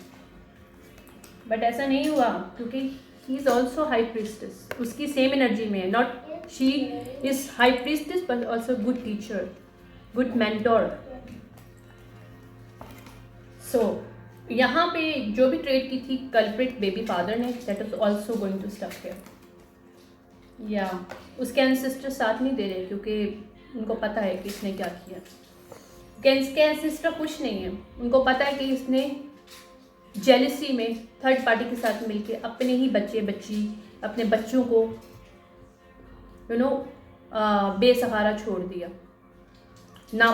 बट ऐसा नहीं हुआ क्योंकि he is also high priestess, उसकी सेम एनर्जी में है। Not she is high priestess but also good teacher, good mentor. So यहाँ पे जो भी ट्रेड की थी कल्प्रिट बेबी फादर ने, that is also going to stuck here. या उसके एंसेस्टर साथ नहीं दे रहे क्योंकि उनको पता है कि इसने क्या किया। कैंसर सिस्टर खुश नहीं है, उनको पता है कि इसने जेलसी में थर्ड पार्टी के साथ मिलके अपने ही बच्चे बच्ची अपने बच्चों को बेसहारा छोड़ दिया। ना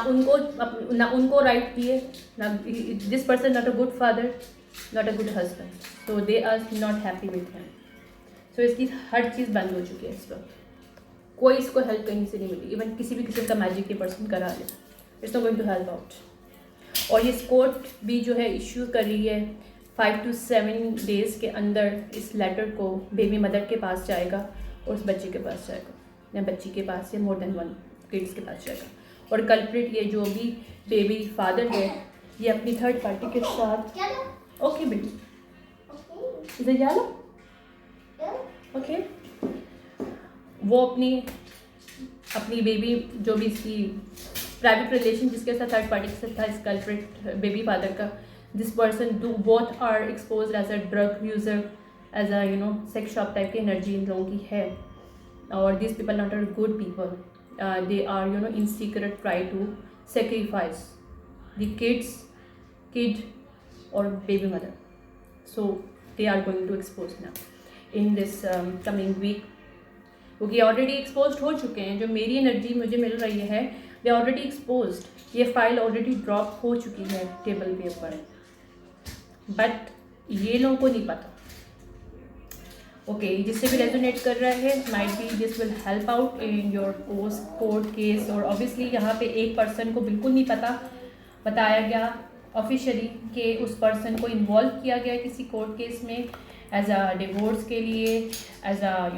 उनको राइट दिए, ना this person not a good father, not a good husband, so they are not happy with him. So इसकी हर चीज़ बंद हो चुकी है इस वक्त, कोई इसको हेल्प कहीं से नहीं मिली। इवन किसी भी किस्म का मैजिक ये पर्सन करा ले, it's not going to help out. और ये कोर्ट भी जो है इश्यू कर रही है 5 to 7 डेज़ के अंदर इस लेटर को बेबी मदर के पास जाएगा और उस बच्चे के पास जाएगा, या बच्ची के पास, या मोर देन 1 किड्स के पास जाएगा। और कल्प्रिट ये जो भी बेबी फादर है, ये अपनी थर्ड पार्टी के साथ, ओके बेबी इधर जा लो, ओके, वो अपनी बेबी जो भी इसकी प्राइवेट रिलेशन जिसके साथ थर्ड पार्टी के साथ था, इस कल्प्रिट बेबी फादर का, this person both are expose as a drug user, as a sex shop type की एनर्जी इन लोगों की है। और this people not are good people, they are in secret try to sacrifice the kid or baby mother, so they are going to expose now in this coming week, क्योंकि ऑलरेडी एक्सपोज हो चुके हैं। जो मेरी एनर्जी मुझे मिल रही है, दे ऑलरेडी एक्सपोज्ड, ये फाइल ऑलरेडी ड्रॉप हो चुकी है टेबल के ऊपर, बट ये लोगों को नहीं पता। ओके, जिससे भी रेजोनेट कर रहा है, might be this will help out in your court case. और ऑब्वियसली यहाँ पे एक पर्सन को बिल्कुल नहीं पता बताया गया ऑफिशियली कि उस पर्सन को इन्वॉल्व किया गया किसी कोर्ट केस में एज अ डिवोर्स के लिए, एज अ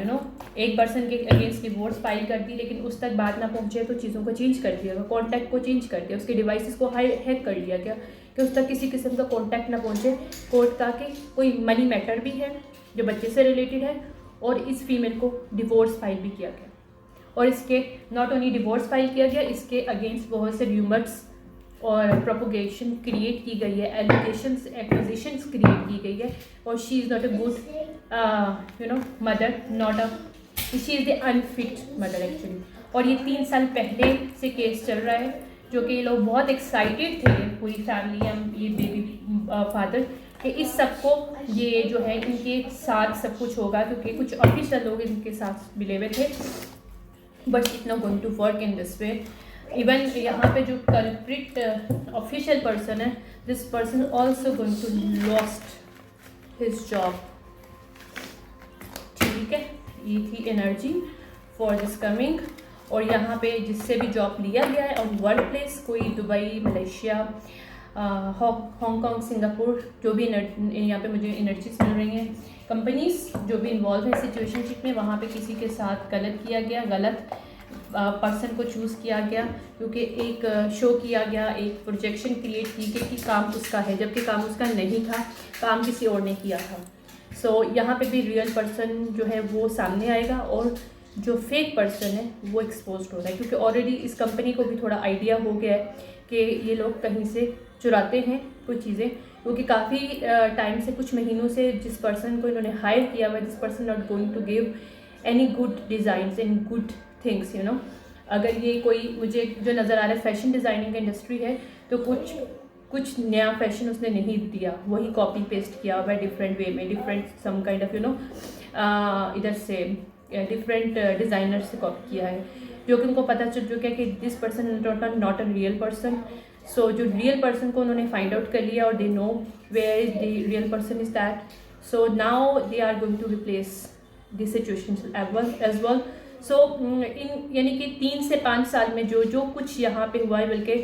एक पर्सन के अगेंस्ट डिवोर्स फाइल कर दी, लेकिन उस तक बात ना पहुँचे तो चीज़ों को चेंज कर दिया, कॉन्टैक्ट को चेंज कर दिया, उसके डिवाइसेस को हैक कर लिया गया कि उस तक किसी किस्म का कॉन्टैक्ट ना पहुँचे कोर्ट का, कि कोई मनी मैटर भी है जो बच्चे से रिलेटेड है, और इस फीमेल को डिवोर्स फाइल भी किया गया। और इसके नॉट ओनली डिवोर्स फाइल किया गया, इसके अगेंस्ट बहुत से र्यूमर्स और प्रोपोगेशन क्रिएट की गई है, एलिगेशंस एक्विजिशंस क्रिएट की गई है। और she is not a good mother, not a she is the unfit mother actually. और ये 3 साल पहले से केस चल रहा है, जो कि ये लोग बहुत एक्साइटेड थे, पूरी फैमिली या ये बेबी फादर, कि इस सबको ये जो है इनके साथ सब कुछ होगा, क्योंकि कुछ ऑफिशियल लोग इनके साथ मिले हुए थे, but it not going to work in this way. Even यहाँ पे जो कल्प्रिट ऑफिशियल पर्सन है, this person also going to lost his job. ठीक है, ये थी एनर्जी फॉर दिस कमिंग। और यहाँ पे जिससे भी जॉब लिया गया है ऑन वर्क प्लेस, कोई दुबई, मलेशिया, हांगकांग, सिंगापुर, जो भी यहाँ पे मुझे एनर्जीज मिल रही हैं, कंपनीज जो भी इन्वॉल्व है सिचुएशनशिप में, वहाँ पे किसी के साथ गलत किया गया, गलत पर्सन को चूज़ किया गया, क्योंकि एक शो किया गया, एक प्रोजेक्शन क्रिएट की गई कि काम उसका है, जबकि काम उसका नहीं था, काम किसी और ने किया था। सो यहाँ पे भी रियल पर्सन जो है वो सामने आएगा, और जो फेक पर्सन है वो एक्सपोज हो रहा है, क्योंकि ऑलरेडी इस कंपनी को भी थोड़ा आइडिया हो गया है कि ये लोग कहीं से चुराते हैं कुछ चीज़ें, क्योंकि काफ़ी टाइम से, कुछ महीनों से जिस पर्सन को इन्होंने हायर किया हुआ है, this person not going to give any good designs and good things अगर ये कोई मुझे जो नज़र आ रहा है फैशन डिज़ाइनिंग का इंडस्ट्री है, तो कुछ नया फैशन उसने नहीं दिया, वही कॉपी पेस्ट किया हुआ है डिफरेंट वे में, डिफरेंट सम काइंड ऑफ इधर से डिफरेंट डिज़ाइनर से कॉपी किया है, जो कि उनको पता चल चुका है कि this person not a real person. So जो रियल पर्सन को उन्होंने फाइंड आउट कर लिया, और they know where is the real person is that. So now they are going to replace this situation as well. So in यानी कि 3 से 5 साल में जो कुछ यहाँ पे हुआ है, बल्कि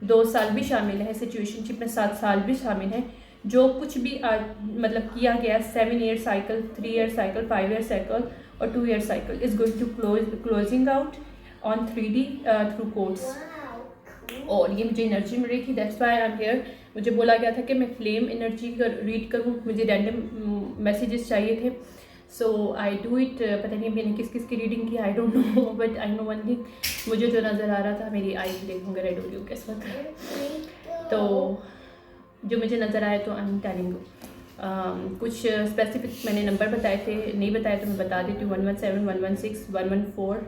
2 साल भी शामिल है सिचुएशनशिप में, 7 साल भी शामिल हैं, जो कुछ भी मतलब किया गया 7 year cycle, 3 year cycle, 5 year cycle और 2 year cycle is going to closing out on 3D through codes. और ये मुझे एनर्जी मिल रही थी, that's why I am here. मुझे बोला गया था कि मैं फ्लेम एनर्जी रीड करूँ, मुझे रैंडम मैसेजेस चाहिए थे, सो आई डू इट। पता नहीं मैंने किस किस की रीडिंग की, आई don't no, but I know one thing, मुझे जो नज़र आ रहा था, मेरी आईज देखूँगा रेड हो रही हूँ किस वक्त, तो जो मुझे नज़र आया तो आई एम टेलिंग यू। कुछ स्पेसिफिक मैंने नंबर बताए थे, नहीं बताए तो मैं बता देती हूँ, 117, 116, 114,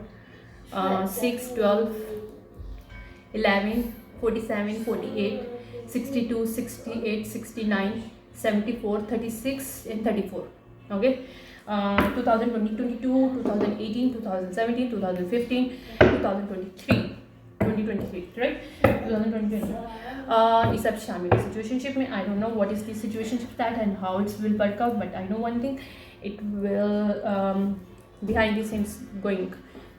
6, 12, 11, 47, 48, 62, 68, 69, 74, 36 and 34. Okay. 2020, 22, 2018, 2017, 2015, 2023, 2023, right? 2020. इस सब शामिल है सिचुएशनशिप में. I don't know what is the situationship that and how it will work out, but I know one thing, it will behind the scenes going.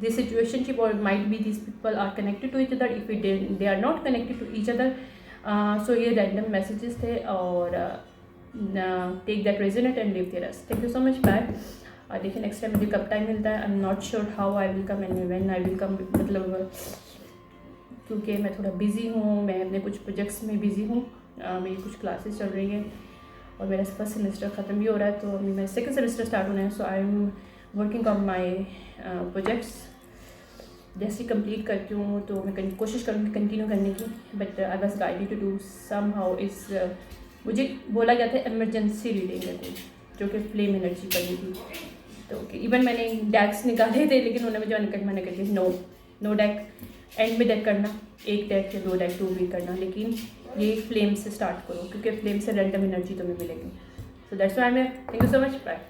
This situationship or might be these people are connected to each other. If they are not connected to each other, so ये random messages थे और take that resonate and leave the rest. Thank you so much. Bye. देखिए नेक्स्ट टाइम मुझे कब टाइम मिलता है. आई am not sure how I will come and when I will come, मतलब क्योंकि मैं थोड़ा बिज़ी हूँ, मैं अपने कुछ प्रोजेक्ट्स में बिज़ी हूँ. मेरी कुछ क्लासेस चल रही हैं और मेरा फर्स्ट सेमेस्टर ख़त्म भी हो रहा है, तो अभी मेरा सेकंड सेमेस्टर स्टार्ट होना है. So I am working on my projects. जैसे कंप्लीट करती हूँ तो मैं कोशिश करूँगी कंटिन्यू करने की, but I was guided to do somehow. इस मुझे बोला गया था एमरजेंसी रीडिंग है कोई, जो कि फ्लेम एनर्जी करनी थी. तो इवन मैंने डैक्स निकाले थे, लेकिन उन्होंने मुझे मना कर दिया, नो डैक एंड में डैक करना, एक डैक या 2 डैक 2 भी करना, लेकिन ये फ्लेम से स्टार्ट करो क्योंकि फ्लेम से रैंडम एनर्जी तुम्हें मिलेगी. सो दैट्स व्हाई मैं. Thank you so much. Bye.